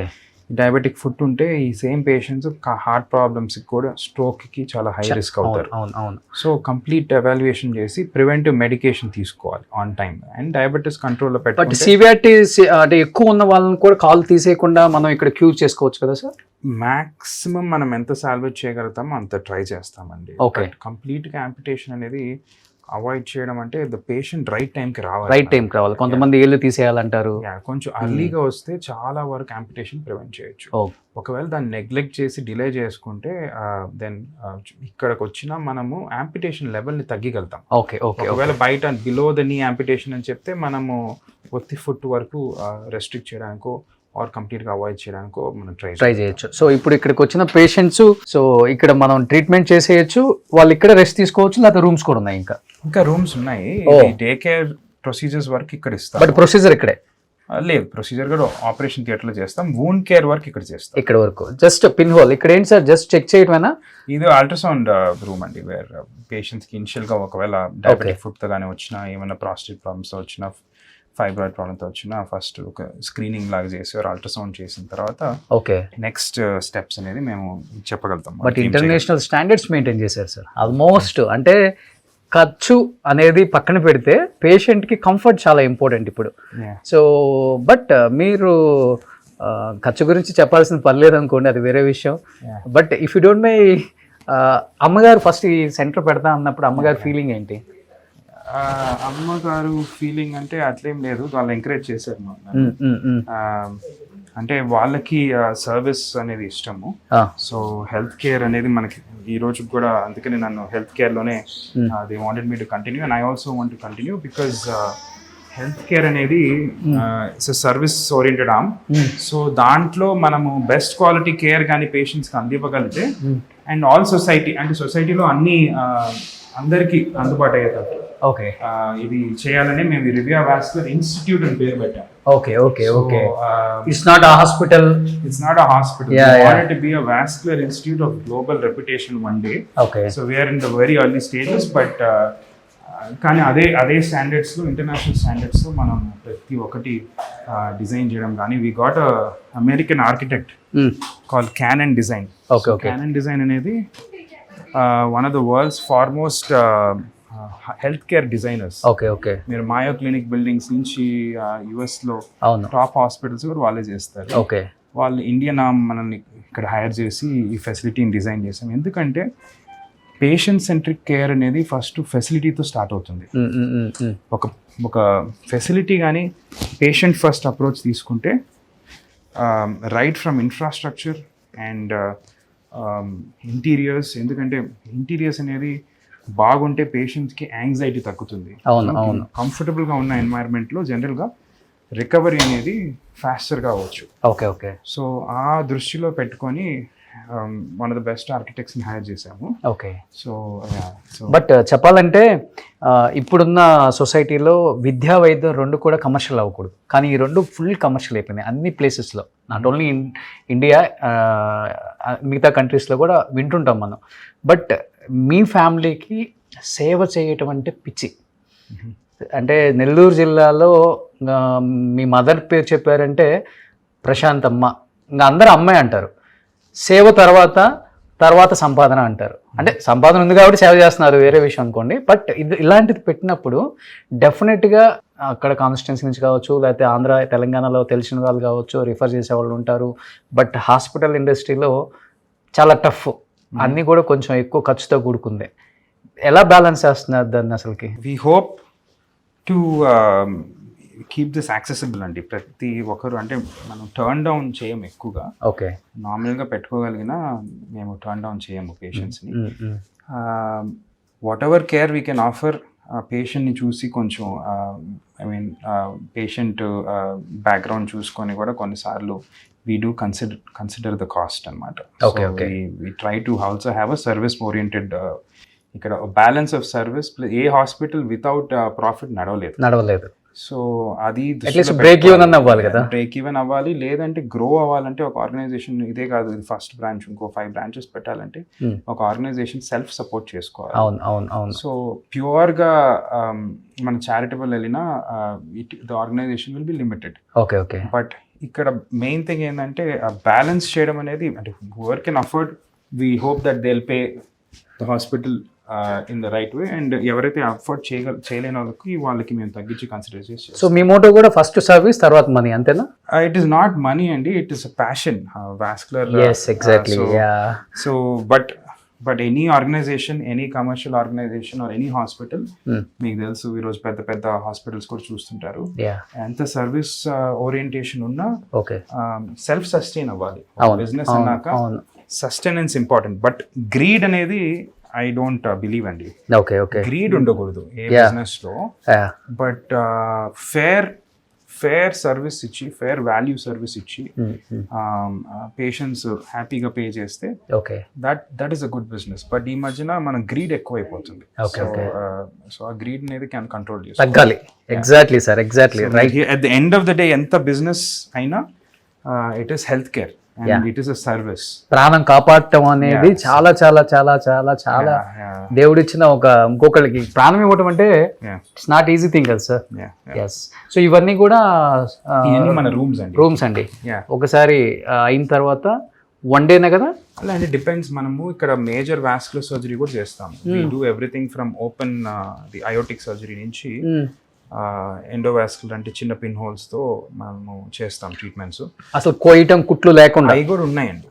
డయాబెటిక్ ఫుట్ ఉంటే ఈ సేమ్ పేషెంట్స్ హార్ట్ ప్రాబ్లమ్స్ కూడా, స్ట్రోక్కి చాలా హై రిస్క్ అవుతారు. సో కంప్లీట్ ఎవాల్యుయేషన్ చేసి ప్రివెంటివ్ మెడికేషన్ తీసుకోవాలి ఆన్ టైం అండ్ డయాబెటిస్ కంట్రోల్లో పెట్టుకుంటే. సివియారిటీ అంటే ఎక్కువ ఉన్న వాళ్ళని కూడా కాల్ తీసేయకుండా మనం ఇక్కడ క్యూర్ చేసుకోవచ్చు కదా సార్? మాక్సిమం మనం ఎంత సాల్వేజ్ చేయగలుగుతామో అంత ట్రై చేస్తామండి. కంప్లీట్గా యాంపిటేషన్ అనేది అవాయిడ్ చేయడం అంటే ద పేషెంట్ రైట్ టైంకి రావాలి. కొంతమంది ఏళ్ళు తీసేయాలంటారు. కొంచెం అర్లీగా వస్తే చాలా వరకు యాంపిటేషన్ ప్రివెంట్ చేయొచ్చు. ఒకవేళ దాన్ని నెగ్లెక్ట్ చేసి డిలే చేసుకుంటే దెన్ ఇక్కడికి వచ్చినా మనము యాంపిటేషన్ లెవెల్ని తగ్గిగలుగుతాం. ఒకవేళ బయట బిలో ద నీ యాంపిటేషన్ అని చెప్తే మనము ఒత్తి ఫుట్ వరకు రెస్ట్రిక్ట్ చేయడానికో ఆర్ కంప్లీట్గా అవాయిడ్ చేయడానికో మనం ట్రై చేయొచ్చు. సో ఇప్పుడు ఇక్కడికి వచ్చిన పేషెంట్స్ సో ఇక్కడ మనం ట్రీట్మెంట్ చేసేయచ్చు, వాళ్ళు ఇక్కడ రెస్ట్ తీసుకోవచ్చు, లేకపోతే రూమ్స్ కూడా ఉన్నాయి? ఇంకా రూమ్స్ ఉన్నాయి. డే కేర్ ప్రొసీజర్స్ వరకు ఇక్కడ ఇస్తాం. బట్ ప్రొసీజర్ ఇక్కడే లేదు, ప్రొసీజర్ కూడా ఆపరేషన్ థియేటర్లో చేస్తాం. వూండ్ కేర్ వర్క్ ఇక్కడ చేస్తాం. ఇక్కడ వరకు జస్ట్ పిన్ హోల్. ఇక్కడ ఏంటి సార్, జస్ట్ చెక్ చేయటమేనా? ఇది అల్ట్రాసౌండ్ రూమ్ అండి, వేర్ పేషెంట్స్కి ఇనిషియల్గా ఒకవేళ డయాబెటిక్ ఫుడ్తో కానీ వచ్చినా, ఏమైనా ప్రాస్టేట్ ప్రాబ్లమ్స్తో వచ్చినా, ఫైబ్రాయిడ్ ప్రాబ్లంతో వచ్చినా ఫస్ట్ ఒక స్క్రీనింగ్ లాగా చేసి అల్ట్రాసౌండ్ చేసిన తర్వాత నెక్స్ట్ స్టెప్స్ అనేది మేము చెప్పగలుగుతాం. బట్ ఇంటర్నేషనల్ స్టాండర్డ్స్ మెయింటైన్ చేశారు సార్ ఆల్మోస్ట్. అంటే ఖర్చు అనేది పక్కన పెడితే పేషెంట్కి కంఫర్ట్ చాలా ఇంపార్టెంట్ ఇప్పుడు. సో బట్ మీరు ఖర్చు గురించి చెప్పాల్సిన పర్లేదు అనుకోండి, అది వేరే విషయం. But if you don't my, అమ్మగారు ఫస్ట్ ఈ సెంటర్ పెడతా అన్నప్పుడు అమ్మగారు ఫీలింగ్ ఏంటి? అమ్మగారు ఫీలింగ్ అంటే అట్లేం లేదు, వాళ్ళు ఎంకరేజ్ చేశారు. అంటే వాళ్ళకి సర్వీస్ అనేది ఇష్టము. సో హెల్త్ కేర్ అనేది మనకి ఈ రోజు కూడా, అందుకని నన్ను హెల్త్ కేర్లోనే they wanted me to continue and I also want to continue because health care అనేది it's service oriented arm. So దాంట్లో మనము బెస్ట్ క్వాలిటీ కేర్ కానీ పేషెంట్స్కి అందివ్వగలిగితే అండ్ ఆల్ సొసైటీ, అంటే సొసైటీలో అన్ని అందరికీ అందుబాటు అయ్యేటట్టు ఇది చేయాలని మేము రివియా వాస్కులర్ ఇన్స్టిట్యూట్ అని పేరు పెట్టాం. It's not a hospital. We wanted to be a vascular institute of global reputation one day. So we are in the very early stages, but కానీ అదే స్టాండర్డ్స్లో, ఇంటర్నేషనల్ స్టాండర్డ్స్లో మనం ప్రతి ఒక్కటి డిజైన్ చేయడం. కానీ we got American architect called Cannon design. Cannon design అనేది one of the world's foremost health care designers. మీరు Mayo clinic buildings నుంచి యుఎస్లో టాప్ హాస్పిటల్స్ కూడా వాళ్ళే చేస్తారు. వాళ్ళు ఇండియన్ మనల్ని ఇక్కడ హైర్ చేసి ఈ ఫెసిలిటీని డిజైన్ చేసాం. ఎందుకంటే పేషెంట్ సెంట్రిక్ కేర్ అనేది ఫస్ట్ ఫెసిలిటీతో స్టార్ట్ అవుతుంది. ఒక ఫెసిలిటీ కానీ పేషెంట్ ఫస్ట్ అప్రోచ్ తీసుకుంటే right from infrastructure and interiors, ఎందుకంటే ఇంటీరియర్స్ అనేది బాగుంటే పేషెంట్స్కి యాంగ్జైటీ తగ్గుతుంది. కంఫర్టబుల్గా ఉన్న ఎన్వైరన్మెంట్లో జనరల్గా రికవరీ అనేది ఫాస్టర్గా అవ్వచ్చు. సో ఆ దృష్టిలో పెట్టుకొని వన్ ఆఫ్ ద బెస్ట్ ఆర్కిటెక్ట్స్ని హైర్ చేశాము. సో బట్ చెప్పాలంటే ఇప్పుడున్న సొసైటీలో విద్యా వైద్యం రెండు కూడా కమర్షియల్ అవ్వకూడదు, కానీ ఈ రెండు ఫుల్ కమర్షియల్ అయిపోయినాయి అన్ని ప్లేసెస్లో. నాట్ ఓన్లీ ఇండియా, మిగతా కంట్రీస్లో కూడా వింటుంటాం మనం. బట్ మీ ఫ్యామిలీకి సేవ చేయటం అంటే పిచ్చి. అంటే నెల్లూరు జిల్లాలో మీ మదర్ పేరు చెప్పారంటే ప్రశాంత్ అమ్మ, ఇంకా అందరూ అమ్మాయి అంటారు. సేవ తర్వాత సంపాదన అంటారు. అంటే సంపాదన ఉంది కాబట్టి సేవ చేస్తున్నారు, వేరే విషయం అనుకోండి. బట్ ఇలాంటిది పెట్టినప్పుడు డెఫినెట్గా అక్కడ కాన్స్టిట్యున్సీ నుంచి కావచ్చు, లేకపోతే ఆంధ్ర తెలంగాణలో తెలిసిన వాళ్ళు కావచ్చు, రిఫర్ చేసే వాళ్ళు ఉంటారు. బట్ హాస్పిటల్ ఇండస్ట్రీలో చాలా టఫ్, అన్నీ కూడా కొంచెం ఎక్కువ ఖర్చుతో కూడుకుంది. ఎలా బ్యాలెన్స్ చేస్తున్నారు దాన్ని అసలుకి? We hope to keep this accessible అండి. ప్రతి ఒక్కరు, అంటే మనం టర్న్ డౌన్ చేయము ఎక్కువగా. నార్మల్గా పెట్టుకోగలిగిన మేము టర్న్ డౌన్ చేయము పేషెంట్స్ని. Whatever care we can offer ఆ పేషెంట్ని చూసి కొంచెం ఐ మీన్ పేషెంట్ బ్యాక్గ్రౌండ్ చూసుకొని కూడా కొన్నిసార్లు we do consider the cost అనమాట. Okay, okay. We try to also have a service oriented ఇక్కడ బ్యాలెన్స్ ఆఫ్ సర్వీస్. ఏ హాస్పిటల్ వితౌట్ ప్రాఫిట్ నడవలేదు. సో అది అట్లీస్ట్ బ్రేక్ ఈవెన్ అన్న అవ్వాలి కదా. బ్రేక్ ఈవెన్ అవ్వాలి, లేదంటే గ్రో అవ్వాలంటే ఒక ఆర్గనైజేషన్ ఇదే కాదు, ఇది ఫస్ట్ బ్రాంచ్, ఇంకో 5 బ్రాంచెస్ పెట్టాలంటే ఒక ఆర్గనైజేషన్ సెల్ఫ్ సపోర్ట్ చేసుకోవాలి. అవును. సో ప్యూర్గా మన చారిటబుల్ వెళ్ళినా the organisation will be limited. Okay. But ఇక్కడ మెయిన్ థింగ్ ఏంటంటే బ్యాలెన్స్ చేయడం అనేది, అంటే whoever can afford, we hope that they will pay the hospital in the right way. And ఎవరైతే అఫోర్డ్ చేయలేని వాళ్ళకి మేము తగ్గించి కన్సిడర్ చేసి. సో మీ మోటో కూడా ఫస్ట్ సర్వీస్ తర్వాత మనీ, అంతేనా? ఇట్ ఈస్ నాట్ మనీ అండి, it is a passion, vascular. Exactly. So but any organisation, any commercial organisation or any hospital, మీకు తెలుసు ఈరోజు పెద్ద హాస్పిటల్స్ కూడా చూస్తుంటారు, ఎంత సర్వీస్ ఓరియంటేషన్ ఉన్నా సెల్ఫ్ సస్టైన్ అవ్వాలి. బిజినెస్ అన్నాక సస్టైనెన్స్ ఇంపార్టెంట్, బట్ గ్రీడ్ అనేది ఐ డోంట్ బిలీవ్ అండి. ఓకే. గ్రీడ్ ఉండకూడదు ఏ బిజినెస్ లో, బట్ ఫేర్ సర్వీస్ ఇచ్చి, ఫేర్ వాల్యూ సర్వీస్ ఇచ్చి పేషెంట్స్ హ్యాపీగా పే చేస్తే that is a good business. But ఈ మధ్యన మన గ్రీడ్ ఎక్కువైపోతుంది. సో ఆ గ్రీడ్ అనేది కంట్రోల్ చేసుకోవాలి. Exactly sir, exactly right. At the end of the day ఎంత బిజినెస్ అయినా it is health care and it is a service. ప్రాణం కాపాడటం అనేది చాలా చాలా చాలా చాలా చాలా దేవుడిచ్చిన ఇంకొకరికి ప్రాణం ఇవ్వటం అంటే ఇట్స్ నాట్ ఈజీ థింగ్ కదా సార్. ఎస్. సో ఇవన్నీ కూడా మన రూమ్స్ అండి. ఒకసారి అయిన తర్వాత వన్ డేనే కదా? అలా అంటే డిపెండ్స్. మనము ఇక్కడ మేజర్ వాస్కులర్ సర్జరీ కూడా చేస్తాము. We do everything from open the aortic surgery నుంచి ఎండోవాస్కులర్ అంటే చిన్న పిన్ హోల్స్ తో మనము చేస్తాం ట్రీట్మెంట్స్. అసలు కోయటం, కుట్లు లేకుండా అవి కూడా ఉన్నాయండి.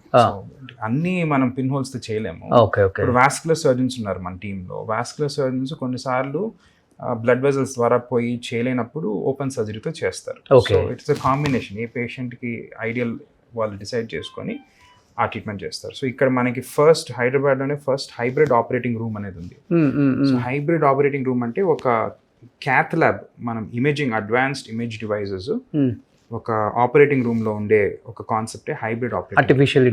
అన్ని మనం పిన్ హోల్స్ తో చేయలేము. ఇప్పుడు వాస్కులర్ సర్జన్స్ ఉన్నారు మన టీంలో. వాస్కులర్ సర్జన్స్ కొన్నిసార్లు బ్లడ్ వెజల్స్ ద్వారా పోయి చేయలేనప్పుడు ఓపెన్ సర్జరీతో చేస్తారు. So it's a combination. A patient కి ఐడియల్ వాళ్ళు డిసైడ్ చేసుకొని ఆ ట్రీట్మెంట్ చేస్తారు. సో ఇక్కడ మనకి హైదరాబాద్లోనే ఫస్ట్ హైబ్రిడ్ ఆపరేటింగ్ రూమ్ అనేది ఉంది. సో హైబ్రిడ్ ఆపరేటింగ్ రూమ్ అంటే ఒక క్యాత్ ల్యాబ్, మనం ఇమేజింగ్ అడ్వాన్స్డ్ ఇమేజ్ డివైజెస్ ఒక ఆపరేటింగ్ రూమ్ లో ఉండే ఒక కాన్సెప్టే hybrid operating. Artificial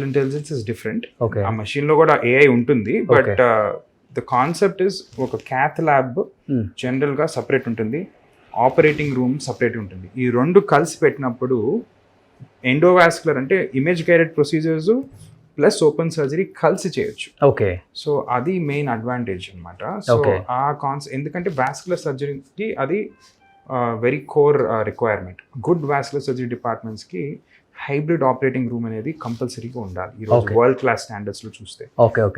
intelligence is different. ఆ మెషిన్ లో కూడా ఏఐ ఉంటుంది, బట్ ద కాన్సెప్ట్ ఇస్ ఒక క్యాత్ ల్యాబ్ జనరల్ గా సపరేట్ ఉంటుంది, ఆపరేటింగ్ రూమ్ సపరేట్ ఉంటుంది. ఈ రెండు కలిసి పెట్టినప్పుడు ఎండోవాస్కులర్ అంటే image guided procedures plus open surgery కలిసి చేయొచ్చు. ఓకే. సో అది మెయిన్ అడ్వాంటేజ్ అనమాట. సో ఆ ఎందుకంటే వాస్కులర్ సర్జరీకి అది very core requirement. Good vascular surgery departments కి హైబ్రిడ్ ఆపరేటింగ్ రూమ్ అనేది కంపల్సరీగా ఉండాలి ఈ రోజు వరల్డ్ క్లాస్ స్టాండర్డ్స్ లో చూస్తే.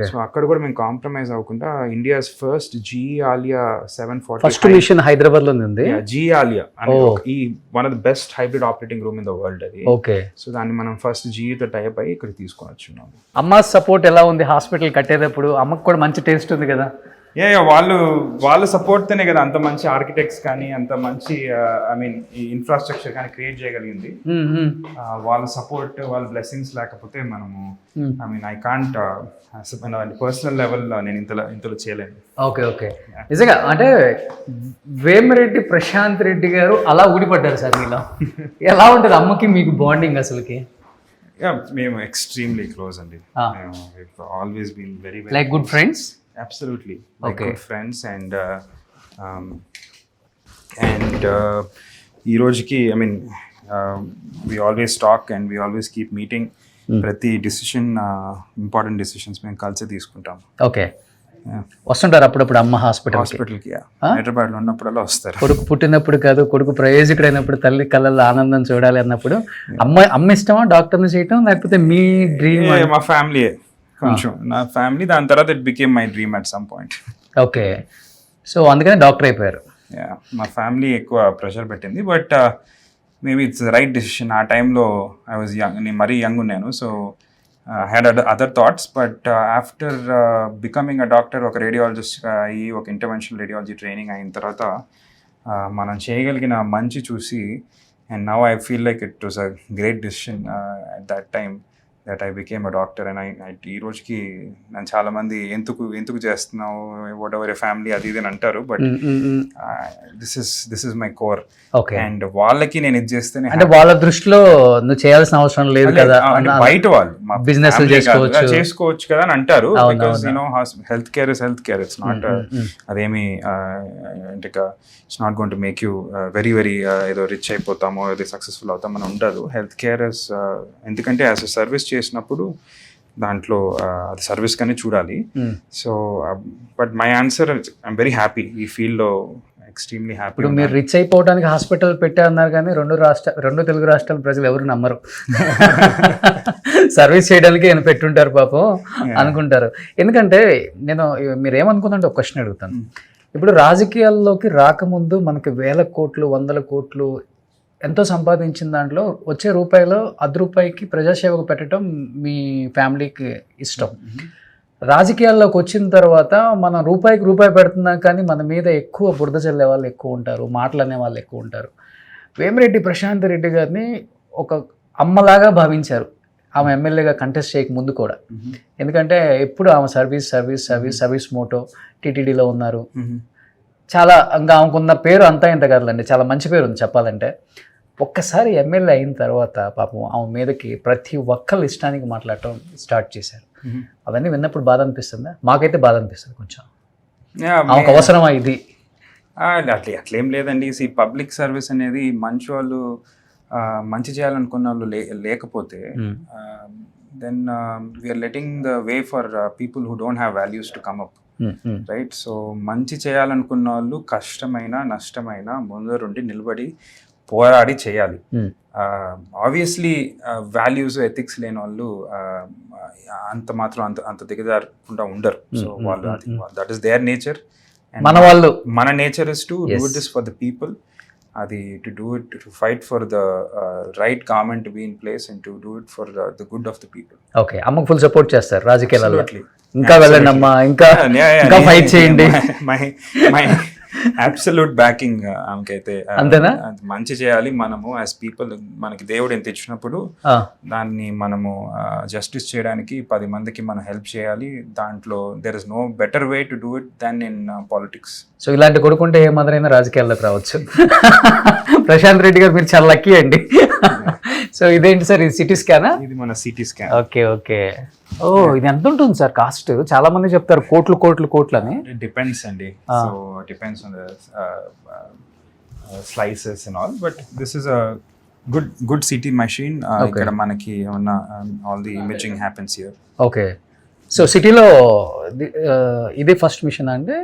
సో అక్కడ కూడా మేము కాంప్రమైజ్ అవ్వకుండా India's first GE Allia 740 first machine Hyderabad లో ఉంది. GE Allia is one of the best hybrid operating room in the world అది. సో దాన్ని మనం ఫస్ట్ జీతో టైప్ అయ్యి ఇక్కడ తీసుకొని వచ్చున్నాము. అమ్మ సపోర్ట్ ఎలా ఉంది హాస్పిటల్ కట్టేటప్పుడు? అమ్మకు కూడా మంచి టేస్ట్ ఉంది కదా? వాళ్ళ సపోర్ట్తోనే కదా అంత మంచి ఆర్కిటెక్ట్స్ కానీ అంత మంచి ఐ మీన్ ఈ ఇన్ఫ్రాస్ట్రక్చర్ కానీ క్రియేట్ చేయగలిగింది. వాళ్ళ సపోర్ట్, వాళ్ళ బ్లెస్సింగ్స్ లేకపోతే మనము I mean I can't personal లెవెల్లో నేను ఇంతలో చేయలేను. ఓకే. నిజంగా అంటే వేమిరెడ్డి ప్రశాంత్ రెడ్డి గారు అలా ఊడిపడ్డారు సార్ మీలో. ఎలా ఉంటుంది అమ్మకి మీకు బాండింగ్ అసలుకి? మేము ఎక్స్ట్రీమ్లీ క్లోజ్ అండి. Always been very like good friends. Absolutely, like good friends, and ee rojiki I mean we always talk and we always keep meeting. ప్రతి డిసిషన్ ఇంపార్టెంట్ డిసిషన్స్ మేము కలిసి తీసుకుంటాం. ఓకే. వస్తుంటారు అప్పుడప్పుడు అమ్మ హాస్పిటల్కి? హైదరాబాద్ లో ఉన్నప్పుడల్లా వస్తారు. కొడుకు పుట్టినప్పుడు కాదు, కొడుకు ప్రయోజకుడైనప్పుడు, తల్లి కళ్ళల్లో ఆనందం చూడాలి అన్నప్పుడు అమ్మ ఇష్టమా డాక్టర్ని చేయటం, లేకపోతే మీ డ్రీమ్? మా ఫ్యామిలీ కొంచెం, నా ఫ్యామిలీ. దాని తర్వాత it became my dream at some point. Okay. So అందుకని డాక్టర్ అయిపోయారు. మా ఫ్యామిలీ ఎక్కువ ప్రెషర్ పెట్టింది, but maybe it's right decision. ఆ టైంలో ఐ వాజ్ యంగ్, నేను మరీ యంగ్ ఉన్నాను. So I had other thoughts, but after becoming a doctor, ఒక రేడియాలజిస్ట్గా అయ్యి, ఒక ఇంటర్వెన్షనల్ రేడియాలజీ ట్రైనింగ్ అయిన తర్వాత మనం చేయగలిగిన మంచి చూసి, and now I feel like it was a great decision at that time. That I became a doctor and ఈ రోజుకి నేను చాలా మంది ఎందుకు చేస్తున్నావు వాట్ ఎవర్ ఏ ఫ్యామిలీ అది ఇది అని అంటారు, but this is my core. Okay. And వాళ్ళకి నేను ఇది చేస్తేనే అంటే వాళ్ళ దృష్టిలో నువ్వు చేయాల్సిన అవసరం లేదు కదా, బయట వాళ్ళు బిజినెస్ చేసుకోవచ్చు కదా అని అంటారు. Because health care is health care. It's not అదేమి అంటే it's not going to make you very ఏదో రిచ్ అయిపోతామో ఏదో సక్సెస్ఫుల్ అవుతామని ఉండదు. హెల్త్ కేర్ ఇస్ ఎందుకంటే యాజ్ అ సర్వీస్ చేసినప్పుడు దాంట్లో అది సర్వీస్ కానీ చూడాలి. So but my answer I'm very happy ఈ ఫీల్డ్ లో, ఎక్స్ట్రీమ్లీ హ్యాపీ. ఇప్పుడు మీరు రిచ్ అయిపోవడానికి హాస్పిటల్ పెట్టారన్నారు కానీ రెండు తెలుగు రాష్ట్రాల ప్రజలు ఎవరు నమ్మరు. సర్వీస్ చేయడానికి ఆయన పెట్టుంటారు పాపం అనుకుంటారు. ఎందుకంటే మీరు ఏమనుకుందంటే ఒక క్వశ్చన్ అడుగుతాను. ఇప్పుడు రాజకీయాల్లోకి రాకముందు మనకి 1,000 కోట్లు 100 కోట్లు ఎంతో సంపాదించిన దాంట్లో వచ్చే రూపాయిలో ₹10 ప్రజాసేవకు పెట్టడం మీ ఫ్యామిలీకి ఇష్టం. రాజకీయాల్లోకి వచ్చిన తర్వాత మనం రూపాయి పెడుతున్నాం కానీ మన మీద ఎక్కువ బురద చల్లే వాళ్ళు ఎక్కువ ఉంటారు, మాటలు అనే వాళ్ళు ఎక్కువ ఉంటారు. వేమిరెడ్డి ప్రశాంత్ రెడ్డి గారిని ఒక అమ్మలాగా భావించారు ఆమె ఎమ్మెల్యేగా కంటెస్ట్ చేయక ముందు కూడా. ఎందుకంటే ఎప్పుడు ఆమె సర్వీస్ మోటో టీటీడీలో ఉన్నారు. చాలా ఇంకా ఆమెకున్న పేరు అంతా ఇంత కదలండి, చాలా మంచి పేరు ఉంది చెప్పాలంటే. ఒక్కసారి ఎమ్మెల్యే అయిన తర్వాత పాపం ఆమె మీదకి ప్రతి ఒక్కళ్ళు ఇష్టానికి మాట్లాడటం స్టార్ట్ చేశారు. అవన్నీ విన్నప్పుడు బాధ అనిపిస్తుందా? మాకైతే బాధ అనిపిస్తుంది కొంచెం. ఆమెకు అవసరమా ఇది? అట్లేం లేదండి. ఈ పబ్లిక్ సర్వీస్ అనేది మంచి వాళ్ళు మంచి చేయాలనుకున్న వాళ్ళు లేకపోతే then we're letting the way for people who don't have values to come up, right? So మంచి చేయాలనుకున్న వాళ్ళు కష్టమైన నష్టమైన ముందరుండి నిలబడి పోరాడి చేయాలి. ఆబ్వియస్లీ వాల్యూస్ ఎథిక్స్ లేని వాళ్ళు అంత దిగజారకుండా ఉండరు. సో వాళ్ళు దట్ ఈస్ దేర్ నేచర్. మన nature is to do this for the people. అది to do it, to fight for the right government to be in place and to do it for the good of the people. Okay, అమ్మకు full support చేస్తారు రాజకీయాలలో. ఇంకా వెళ్ళండి అమ్మా, ఇంకా fight చేయండి. My absolute backing ఆమెకైతే. అంతేనా? మంచి చేయాలి మనము యాజ్ పీపుల్. మనకి దేవుడు ఎంత ఇచ్చినప్పుడు దాన్ని మనము జస్టిస్ చేయడానికి 10 మందికి మనం హెల్ప్ చేయాలి. దాంట్లో there is no better way to do it than in politics. So ఇలాంటి కొడుకుంటే ఏ మాదిరైనా రాజకీయాల్లోకి రావచ్చు. ప్రశాంత్ రెడ్డి గారు మీరు చాలా లక్కీ అండి. సో ఇదేంటి సార్, ఇది సిటీ స్కానా? ఇది మన సిటీ స్కాన్. ఓకే. ఓ, ఇది ఎంత ఉంటుంది సార్ కాస్ట్? చాలా మంది చెప్తారు కోట్లు అని. డిపెండ్స్ అండి. So depends on the slices and all, but this is a good city machine. ఇక్కడ మనకి ఉన్న all the imaging happens here. Okay. So సిటీలో ఇదే ఫస్ట్ మిషన్ అంటే?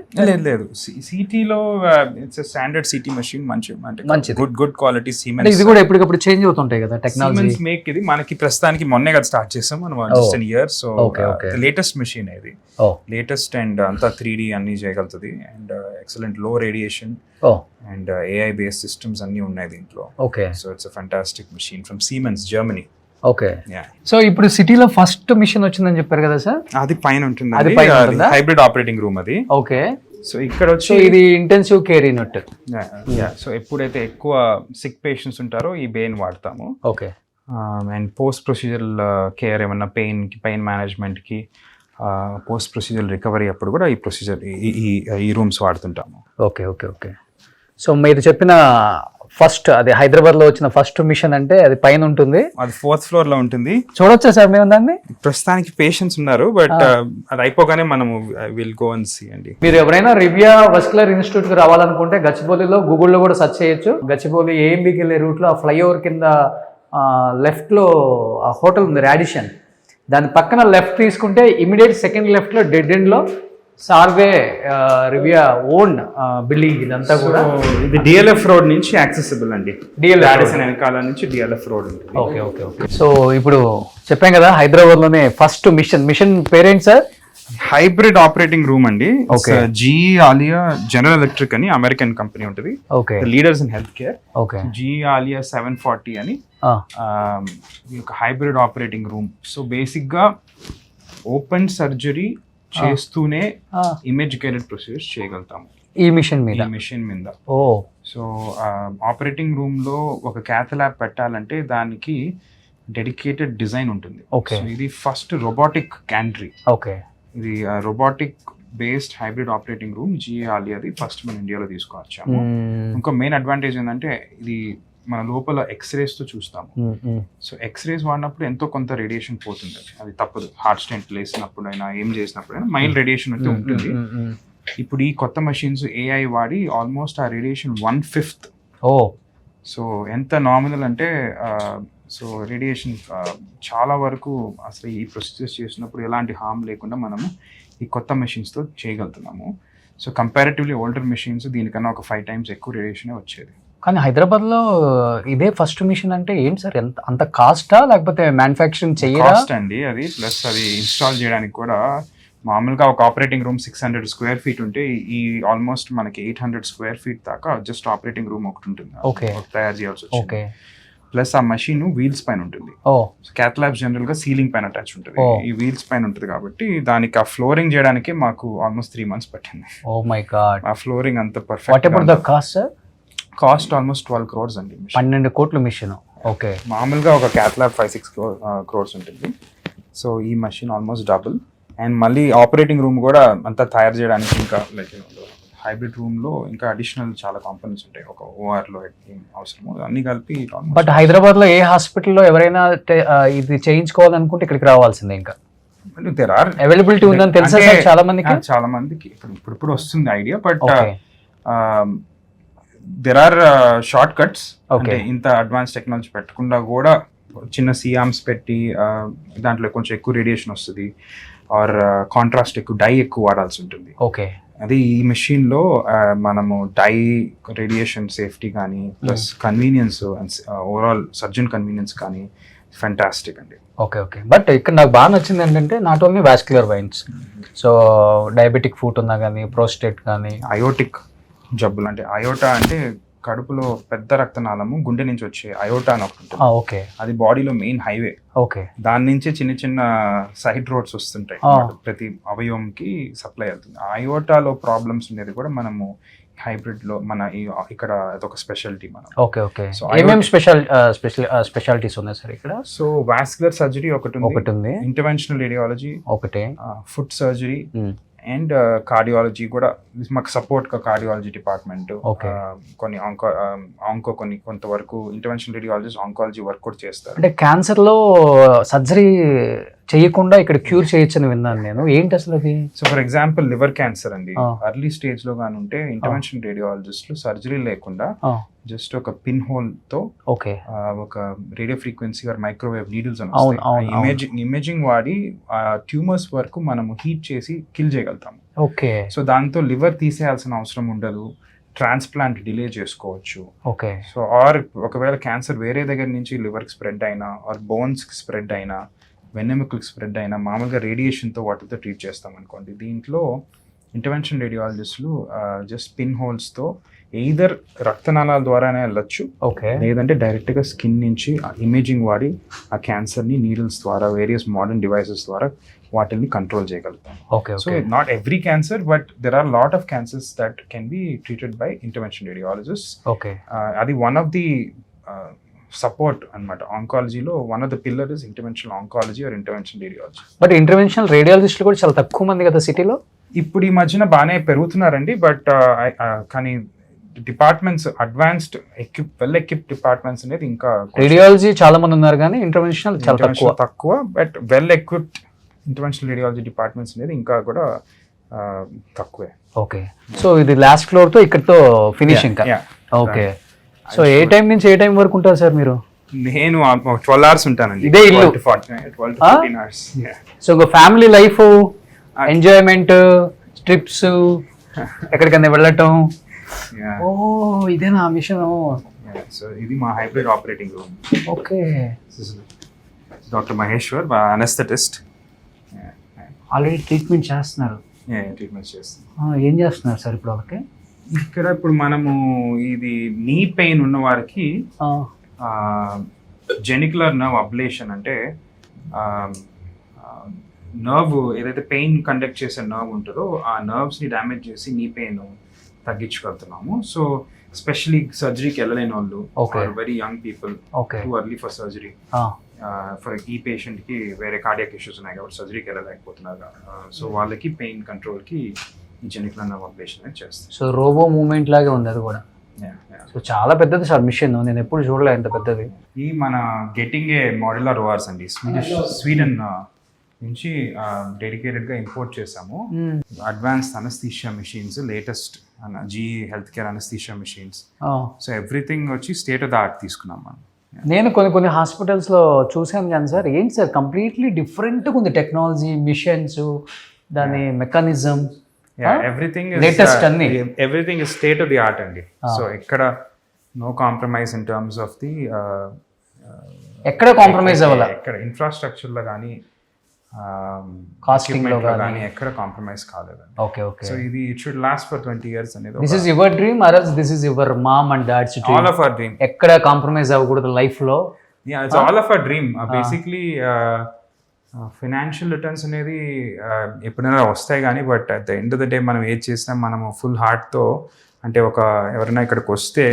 లేదు, సిటీలో ఇట్స్ స్టాండర్డ్ సిటీ మెషిన్. మంచి గుడ్ క్వాలిటీ సిమెంట్. ఇది కూడా ఎప్పటికప్పుడు చేంజ్ అవుతుంటాయి కదా టెక్నాలజీ. మేక్ ఇది మనకి ప్రస్తుతానికి మొన్నే కదా స్టార్ట్ చేసాం మనం, just an year. So latest machine ఇది, లేటెస్ట్ అండ్ అంతా 3D అన్ని చేయగలుగుతుంది అండ్ ఎక్సలెంట్ లో radiation and AI based systems అన్ని ఉన్నాయి దీంట్లో. Okay. So it's a fantastic machine from Siemens, Germany. Okay. So ఇప్పుడు సిటీలో ఫస్ట్ మిషన్ వచ్చిందని చెప్పారు కదా సార్? అది పైన ఉంటుంది, హైబ్రిడ్ ఆపరేటింగ్ రూమ్ అది. ఓకే. సో ఇక్కడ వచ్చి ఇది ఇంటెన్సివ్ కేర్ యూనిట్. సో ఎప్పుడైతే ఎక్కువ సిక్ పేషెంట్స్ ఉంటారో ఈ బెయిన్ వాడతాము. Okay. And post procedural care, ఏమన్నా పెయిన్ మేనేజ్మెంట్కి, పోస్ట్ ప్రొసీజరల్ రికవరీ అప్పుడు కూడా ఈ రూమ్స్ వాడుతుంటాము. ఓకే. సో మీరు చెప్పిన ఫస్ట్ అది హైదరాబాద్ లో వచ్చిన ఫస్ట్ మిషన్ అంటే అది పైన ఉంటుంది, అది 4th floor లో ఉంటుంది. చూడొచ్చా సార్ మేము దాన్ని? ప్రస్తుతానికి పేషెంట్స్ ఉన్నారు, బట్ అది అయిపోగానే మనము విల్ గో అండ్ సీ అండి. మీరు ఎవరైనా రివియా వాస్కులర్ ఇన్స్టిట్యూట్ కి రావాలనుకుంటే గచ్చిబౌలిలో గూగుల్లో కూడా సెర్చ్ చేయొచ్చు. గచ్చిబౌలి ఏఎంబీకి వెళ్ళే రూట్ లో ఆ ఫ్లైఓవర్ కింద లెఫ్ట్ లో ఆ హోటల్ ఉంది రాడిషన్, దాని పక్కన లెఫ్ట్ తీసుకుంటే ఇమీడియట్ సెకండ్ లెఫ్ట్ లో డెడ్ ఎండ్ లో సార్వే రివియా ఓన్ బిల్డింగ్. ఇదంతా కూడా ఇది DLF రోడ్ నుంచి యాక్సెసిబుల్ అండి. రాడిసన్ వెనకాల నుంచి DLF రోడ్ ఉంటుంది. ఓకే. సో ఇప్పుడు చెప్పాం కదా హైదరాబాద్ లోనే ఫస్ట్ మిషన్ పేరేంటి సార్? హైబ్రిడ్ ఆపరేటింగ్ రూమ్ అండి. GE ఆలియా జనరల్ ఎలక్ట్రిక్ అని అమెరికన్ కంపెనీ ఉంటుంది, leaders in health care. GE Alia 740 అని hybrid operating room. So basic గా ఓపెన్ సర్జరీ చేస్తూనే ఇమేజ్ గైడెడ్ ప్రొసీజర్స్ చేయగలుగుతాము ఈ మిషన్ మీద. సో ఆపరేటింగ్ రూమ్ లో ఒక క్యాథ్ ల్యాబ్ పెట్టాలంటే దానికి డెడికేటెడ్ డిజైన్ ఉంటుంది. Okay. So, ఇది ఫస్ట్ రోబోటిక్ క్యాంట్రీ. ఓకే. ఇది robotic based hybrid operating room జిఏ ఆలియాది ఫస్ట్ మన ఇండియాలో తీసుకొచ్చాము. ఇంకో మెయిన్ అడ్వాంటేజ్ ఏంటంటే ఇది మన లోపల ఎక్స్రేస్ తో చూస్తాము. సో ఎక్స్రేస్ వాడినప్పుడు ఎంతో కొంత రేడియేషన్ పోతుంది, అది తప్పదు. హార్ట్ స్టెంట్ వేసినప్పుడు అయినా ఏం చేసినప్పుడైనా మైల్డ్ రేడియేషన్ అయితే ఉంటుంది. ఇప్పుడు ఈ కొత్త మషిన్స్ ఏఐ వాడి ఆల్మోస్ట్ ఆ రేడియేషన్ 1/5. సో ఎంత నామినల్ అంటే సో రేడియేషన్ చాలా వరకు అసలు ఈ ప్రొసీజర్స్ చేసినప్పుడు ఎలాంటి హార్మ్ లేకుండా మనము ఈ కొత్త మెషిన్స్తో చేయగలుగుతున్నాము. సో కంపారిటివ్లీ ఓల్డర్ మెషిన్స్ దీనికన్నా ఒక 5 times ఎక్కువ రేడియేషనే వచ్చేది. కానీ హైదరాబాద్లో ఇదే ఫస్ట్ మిషన్ అంటే ఏంటి సార్, అంత కాస్టా లేకపోతే మ్యానుఫ్యాక్చరింగ్ చేయరా? కాస్ట్ అండి అది, ప్లస్ అది ఇన్స్టాల్ చేయడానికి కూడా మామూలుగా ఒక ఆపరేటింగ్ రూమ్ 600 square feet ఉంటే ఈ ఆల్మోస్ట్ మనకి 800 square feet దాకా జస్ట్ ఆపరేటింగ్ రూమ్ ఒకటి ఉంటుంది. తయారు చేయాల్సి వచ్చింది. ప్లస్ ఆ మషిన్ వీల్స్ పైన ఉంటుంది. క్యాత్ ల్యాబ్స్ జనరల్ గా సీలింగ్ పైన అటాచ్ ఉంటుంది, ఈ వీల్స్ పైన ఉంటుంది కాబట్టి దానికి ఆ ఫ్లోరింగ్ చేయడానికి మాకు ఆల్మోస్ట్ 3 months పట్టింది. Oh my god. ఆ ఫ్లోరింగ్ అంత పర్ఫెక్ట్. కాస్ట్ ఆల్మోస్ట్ 12 crores అండి. 12 కోట్ల మిషన్. ఓకే. మామూలుగా ఒక క్యాత్ ల్యాబ్ 5-6 crores ఉంటుంది. సో ఈ మషిన్ ఆల్మోస్ట్ డబుల్. అండ్ మళ్ళీ ఆపరేటింగ్ రూమ్ కూడా అంతా తయారు చేయడానికి ఇంకా లైక్ హైబ్రిడ్ రూమ్ లో ఇంకా అడిషనల్ చాలా కాంపోనెంట్స్ ఉంటాయి. ఒక ఓఆర్ లో అవసరము అన్ని కలిపి. బట్ హైదరాబాద్ లో ఏ హాస్పిటల్లో ఎవరైనా ఇది చేయించుకోవాలనుకుంటే ఇక్కడికి రావాల్సిందే. ఇంకా అవైలబిలిటీ ఉందని తెలుసా చాలా మందికి ఇప్పుడు వస్తుంది idea. But there are shortcuts. అంటే ఇంత అడ్వాన్స్ టెక్నాలజీ పెట్టకుండా కూడా చిన్న సిఆర్మ్స్ పెట్టి దాంట్లో కొంచెం ఎక్కువ రేడియేషన్ వస్తుంది, ఆర్ కాంట్రాస్ట్ ఎక్కువ డై ఎక్కువ వాడాల్సి ఉంటుంది. ఓకే. అది ఈ మెషిన్ లో మనము డై రేడియేషన్ సేఫ్టీ కానీ plus convenience overall surgeon convenience కానీ ఫెంటాస్టిక్ అండి. ఓకే. బట్ ఇక్కడ నాకు బాగా నచ్చింది ఏంటంటే not only vascular wines, so diabetic foot ఉన్నా కానీ, ప్రోస్టేట్ కానీ, అయోటిక్ జబ్బులు అంటే అయోటా అంటే కడుపులో పెద్ద రక్తనాళము గుండె నుంచి వచ్చే అయోటా అని ఒకటి ఉంటుంది. ఓకే. అది బాడీలో మెయిన్ హైవే. ఓకే. దాని నుంచి చిన్న చిన్న సైడ్ రోడ్స్ వస్తుంటాయి, ప్రతి అవయవంకి సప్లై అవుతుంది. అయోటాలో ప్రాబ్లమ్స్ ఉండేది కూడా మనము హైబ్రిడ్ లో మన ఇక్కడ అదొక స్పెషాలిటీ మనం. ఓకే. సో ఏమేమి స్పెషాలిటీస్ ఉన్నాయి సార్ ఇక్కడ? సో వాస్కులర్ సర్జరీ ఒకటి ఉంది, ఇంటర్వెన్షనల్ రేడియాలజీ ఒకటే, ఫుట్ సర్జరీ అండ్ కార్డియాలజీ కూడా మాకు సపోర్ట్ కార్డియాలజీ డిపార్ట్మెంట్. కొన్ని ఆంకో కొంతవరకు ఇంటర్వెన్షనల్ రేడియాలజిస్ట్ ఆంకాలజీ వర్క్ కూడా చేస్తారు. అంటే క్యాన్సర్ లో సర్జరీ చేయకుండా ఇక్కడ క్యూర్ చేయొచ్చని విన్నాను నేను. ఏంటి అసలు అది? So for example liver cancer అండి, అర్లీ స్టేజ్ లో గాని ఉంటే ఇంటర్వెన్షన్ రేడియాలజిస్టులు సర్జరీ లేకుండా జస్ట్ ఒక పిన్ హోల్ తో ఒక radio frequency or microwave needles అని ఇమేజింగ్ వాడి ట్యూమర్స్ వరకు మనము హీట్ చేసి కిల్ చేయగలుగుతాము. ఓకే. సో దాంతో లివర్ తీసేయాల్సిన అవసరం ఉండదు, ట్రాన్స్ప్లాంట్ డిలే చేసుకోవచ్చు. ఓకే. సో ఆర్ ఒకవేళ క్యాన్సర్ వేరే దగ్గర నుంచి లివర్ కి స్ప్రెడ్ అయినా ఆర్ బోన్స్ కి స్ప్రెడ్ అయినా వెన్నెముకలకు స్ప్రెడ్ అయినా మామూలుగా రేడియేషన్తో వాటితో ట్రీట్ చేస్తాం అనుకోండి. దీంట్లో ఇంటర్వెన్షన్ రేడియాలజిస్టులు జస్ట్ పిన్ హోల్స్తో ఎయిదర్ రక్తనాళాల ద్వారానే వెళ్ళొచ్చు, లేదంటే డైరెక్ట్గా స్కిన్ నుంచి ఇమేజింగ్ వాడి ఆ క్యాన్సర్ని నీడిల్స్ ద్వారా వేరియస్ మోడర్న్ డివైసెస్ ద్వారా వాటిని కంట్రోల్ చేయగలుగుతాం. So not every cancer, but there are lot of cancers that can be treated by intervention radiologist. అది వన్ ఆఫ్ ది సపోర్ట్ అన్నమాట. ఆంకాలజీలో one of the pillar is interventional oncology or intervention radiology. But interventional రేడియాలజిస్టులు కూడా చాలా తక్కువ మంది కదా సిటీలో. ఇప్పుడు ఈ మధ్యన బాగానే పెరుగుతున్నారండి, బట్ కానీ departments advanced well equipped departments అనేది ఇంకా రేడియాలజీ చాలా మంది ఉన్నారు కానీ ఇంటర్వెన్షనల్ చాలా తక్కువ. But well equipped interventional radiology departments అనేది ఇంకా కూడా తక్కువే. ఓకే. సో ఇది లాస్ట్ ఫ్లోర్ తో ఇక్కడతో ఫినిషింగ్. ఓకే. సో ఏ టైం నుంచి ఏ టైం వరకు ఉంటారు సార్ మీరు? నేను 12 hours ఉంటానండి. ఇదే ఇల్లు 12 to 14 hours. So family life, enjoyment, trips, ఎక్కడికైనా వెళ్ళటం. ఓ ఇదేనా మిషన్? సో ఇది మా hybrid operating room. Okay. Doctor Maheshwar anaesthetist. Already treatment చేస్తున్నారు. ట్రీట్మెంట్ చేస్తున్నారు. ఏం చేస్తున్నారు సార్ ఇప్పుడు వాళ్ళకి? ఇక్కడ ఇప్పుడు మనము ఇది నీ పెయిన్ ఉన్న వారికి జెనికులర్ నర్వ్ అబ్లేషన్ అంటే నర్వ్ ఏదైతే పెయిన్ కండక్ట్ చేసే నర్వ్ ఉంటుందో ఆ నర్వ్స్ ని డ్యామేజ్ చేసి నీ పెయిన్ తగ్గించగలుగుతున్నాము. సో స్పెషలీ సర్జరీకి వెళ్ళలేని వాళ్ళు, very young people, too early for surgery, for ఈ పేషెంట్కి వేరే కార్డియాక్ ఇష్యూస్ ఉన్నాయి కాబట్టి సర్జరీకి వెళ్ళలేకపోతున్నారు, సో వాళ్ళకి పెయిన్ కంట్రోల్కి ఈ జెనికులర్ నర్వ్ అబ్లేషన్ అనేది చేస్తాం. సో రోబో మూమెంట్ లాగే ఉంది అది కూడా. సో చాలా పెద్దది సార్ మిషన్, నేను ఎప్పుడు చూడలేదు ఎంత పెద్దది. ఈ మన గెటింగ్ ఏ మాడ్యులర్ ఓఆర్స్ అండి, స్వీడన్ నుంచి డెడికేటెడ్గా ఇంపోర్ట్ చేసాము. Advanced anaesthesia machines, latest GE health care anaesthesia machines, so everything వచ్చి స్టేట్ ఆఫ్ ద ఆర్ట్ తీసుకున్నాం మనం. నేను కొన్ని హాస్పిటల్స్లో చూసాను కానీ సార్, ఏంటి సార్ కంప్లీట్లీ డిఫరెంట్గా ఉంది టెక్నాలజీ, మిషన్స్, దాని mechanism, everything is state of the art అండి. సో ఎక్కడ no compromise in terms of the ఎక్కడ కాంప్రమైజ్ అవ్వాలి, ఎక్కడ ఇన్ఫ్రాస్ట్రక్చర్లో కానీ కాస్టింగ్ లో కానీ ఎక్కడ కాంప్రమైజ్ కాలేదండి. Okay okay. సో ఇది it should last for 20 years అనేది. This is your dream or else this is your mom and dad's dream? All of our dream. ఎక్కడ కాంప్రమైజ్ అవ్వకూడదు లైఫ్ లో. Yeah, it's all of our dream. Basically financial returns అనేది ఎప్పుడైనా వస్తాయి కానీ, but at the end of the day మనం ఏది చేసినా మనము ఫుల్ హార్ట్తో, అంటే ఎవరైనా ఇక్కడికి వస్తే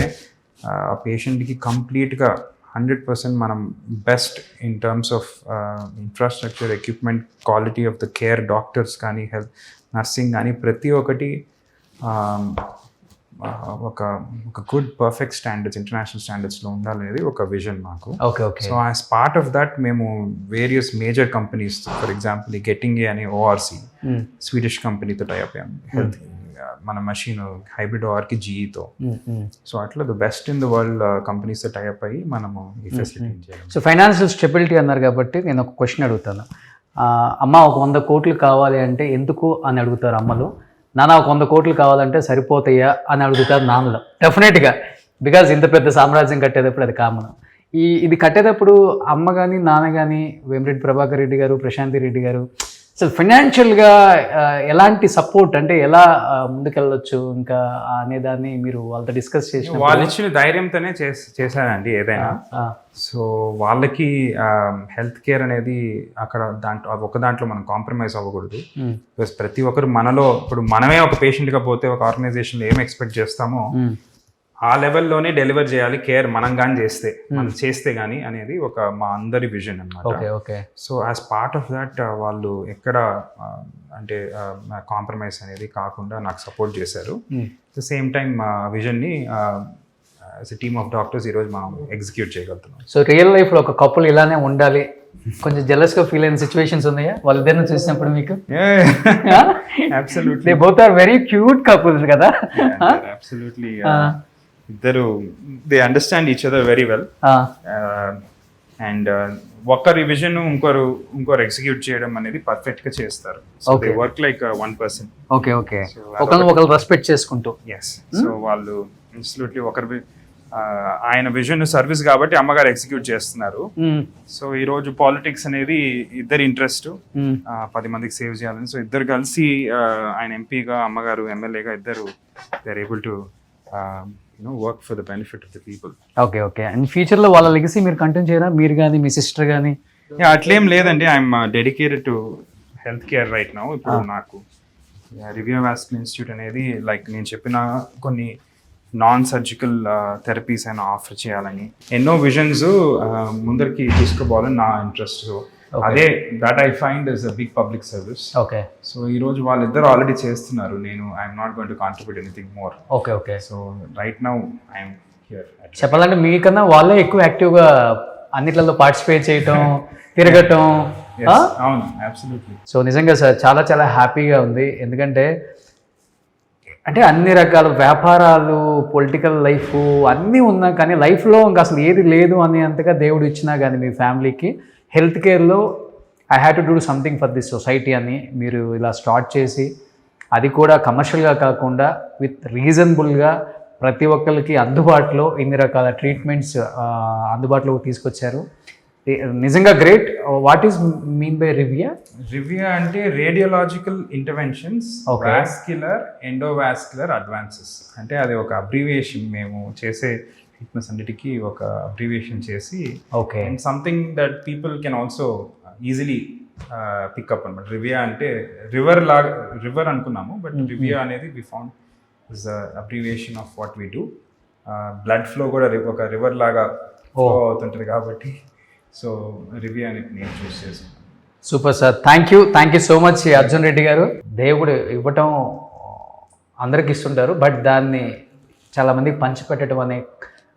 ఆ పేషెంట్కి కంప్లీట్గా 100% మనం best in terms of infrastructure, equipment, quality of the care, doctors కానీ, హెల్త్ నర్సింగ్ కానీ, ప్రతి ఒక్కటి ఒక గుడ్ పర్ఫెక్ట్ స్టాండర్డ్స్, ఇంటర్నేషనల్ స్టాండర్డ్స్లో ఉండాలనేది ఒక విజన్ మాకు. Okay okay. So as part of that మేము various major companies, for example ఈ గెటింగ్ ఏ అనే ఓఆర్సి స్వీడిష్ కంపెనీతో టైప్ అయ్యాం, హెల్త్ మన మషీన్ హైబ్రిడ్ ఓఆర్కి జీఈతో. సో అట్లా the best in the world కంపెనీస్తో టైప్ అయ్యి మనము ఈ ఫెసిలిటీ చేయాలి. సో ఫైనాన్షియల్ స్టెబిలిటీ అన్నారు కాబట్టి నేను ఒక క్వశ్చన్ అడుగుతాను. అమ్మ ఒక 100 కోట్లు కావాలి అంటే ఎందుకు అని అడుగుతారు అమ్మలు, నాన్న ఒక 100 కోట్లు కావాలంటే సరిపోతాయా అని అడుగుతారు నాన్నలు. డెఫినెట్గా, బికాజ్ ఇంత పెద్ద సామ్రాజ్యం కట్టేటప్పుడు అది కామన్. ఇది కట్టేటప్పుడు అమ్మ కానీ నాన్న కానీ, వేమిరెడ్డి ప్రభాకర్ రెడ్డి గారు, ప్రశాంతి రెడ్డి గారు, అసలు ఫైనాన్షియల్గా ఎలాంటి సపోర్ట్, అంటే ఎలా ముందుకెళ్ళొచ్చు ఇంకా అనేదాన్ని మీరు వాళ్ళతో డిస్కస్ చేసిన? వాళ్ళు ఇచ్చిన ధైర్యంతోనే చేశానండి ఏదైనా. సో వాళ్ళకి హెల్త్ కేర్ అనేది అక్కడ ఒక దాంట్లో మనం కాంప్రమైజ్ అవ్వకూడదు. బికాస్ ప్రతి ఒక్కరు మనలో, ఇప్పుడు మనమే ఒక పేషెంట్గా పోతే ఒక ఆర్గనైజేషన్లో ఏం ఎక్స్పెక్ట్ చేస్తామో ఆ లెవెల్లోనే డెలివర్ చేయాలి కేర్, మనం కానీ చేస్తే కానీ అనేది మా అందరి విజన్ అన్నమాట. So as part of that వాళ్ళు ఎక్కడ అంటే కాంప్రమైజ్ అనేది కాకుండా నాకు సపోర్ట్ చేశారు. అట్ ద సేమ్ టైం విజన్ని as a team of doctors ఈరోజు మనం ఎగ్జిక్యూట్ చేయగలుగుతున్నాం. సో రియల్ లైఫ్లో ఒక కపుల్ ఇలానే ఉండాలి, కొంచెం జెలస్గా ఫీల్ అయిన సిచ్యువేషన్స్ ఉన్నాయా వాళ్ళిద్దరిని చూసినప్పుడు మీకు? Absolutely, they both are very cute couples కదా. అబ్సల్యూట్లీ, ఇద్దరు they understand each other very well. And ఒకరి విజన్ ఇంకోరు ఎగ్జిక్యూట్ చేయడం అనేది పర్ఫెక్ట్ గా చేస్తారు. So they work like one person. Okay okay. ఒకరు రెస్పెక్ట్ చేసుకుంటూ. ఎస్. సో వాళ్ళు అబ్సల్యూట్లీ ఆయన విజన్ సర్వీస్ కాబట్టి అమ్మగారు ఎగ్జిక్యూట్ చేస్తున్నారు. సో ఈ రోజు పాలిటిక్స్ అనేది ఇద్దరు ఇంట్రెస్ట్, 10 మందికి సేవ్ చేయాలని. సో ఇద్దరు కలిసి ఆయన ఎంపీగా, అమ్మగారు ఎమ్మెల్యేగా, ఇద్దరు they are able to work for the benefit of the people. Okay okay. And ఫ్యూచర్లో వాళ్ళ లెగసీ మీరు కంటిన్యూ చేయరా, మీరు కానీ మీ సిస్టర్ కానీ? అట్లేం లేదండి, I'm dedicated to health care right now. ఇప్పుడు నాకు రివియా వాస్కులర్ ఇన్స్టిట్యూట్ అనేది లైక్ నేను చెప్పిన కొన్ని నాన్ సర్జికల్ థెరపీస్ అయినా ఆఫర్ చేయాలని, ఎన్నో విజన్స్ ముందరికి తీసుకుపోవాలని నా ఇంట్రెస్ట్. అదే that I find is a big public service. Okay. So ఈ రోజు వాళ్ళిద్దరు ఆల్రెడీ చేస్తున్నారు, నేను I'm not going to contribute anything more. Okay okay. So right now I'm here. చెప్పాలంటే మీకన్నా వాళ్ళే ఎక్కువ యాక్టివ్గా అన్నిట్లలో పార్టిసిపేట్ చేయటం, తిరగటం. అవును, అబ్సల్యూట్లీ. సో నిజంగా సార్ చాలా చాలా హ్యాపీగా ఉంది, ఎందుకంటే అంటే అన్ని రకాల వ్యాపారాలు, పొలిటికల్ లైఫ్ అన్నీ ఉన్నా కానీ లైఫ్లో ఇంకా అసలు ఏది లేదు అని అంతగా దేవుడు ఇచ్చినా కానీ మీ ఫ్యామిలీకి హెల్త్ కేర్లో I have to do something for this society అని మీరు ఇలా స్టార్ట్ చేసి, అది కూడా కమర్షియల్గా కాకుండా విత్ రీజనబుల్గా ప్రతి ఒక్కరికి అందుబాటులో ఇన్ని రకాల ట్రీట్మెంట్స్ అందుబాటులోకి తీసుకొచ్చారు. నిజంగా great. What is mean by రివియా? రివియా అంటే radiological interventions, vascular endovascular advances. అంటే అది ఒక అబ్రివియేషన్, మేము చేసే ట్రీట్మెంట్స్ అన్నిటికీ ఒక అబ్రివియేషన్ చేసి, okay, and something that people can also easily pick up అనమాట. రివియా అంటే రివర్ అనుకున్నాము, బట్ రివియా అనేది we found is abbreviation of what we do. Blood flow కూడా ఒక రివర్ లాగా ఫ్లో అవుతుంటుంది కాబట్టి సో రివియాని నేను చూస్ చేసుకున్నాను. Super sir, thank you so much Arjun Reddy గారు. దేవుడు ఇవ్వటం అందరికి ఇస్తుంటారు, బట్ దాన్ని చాలామందికి పంచిపెట్టడం అనే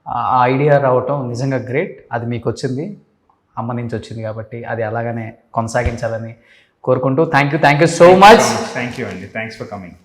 ఆ ఐడియా రావటం నిజంగా గ్రేట్. అది మీకు వచ్చింది, అమ్మ నుంచి వచ్చింది కాబట్టి అది అలాగనే కొనసాగించాలని కోరుకుంటూ thank you so much. Thank you అండి, థ్యాంక్స్ ఫర్ కమింగ్.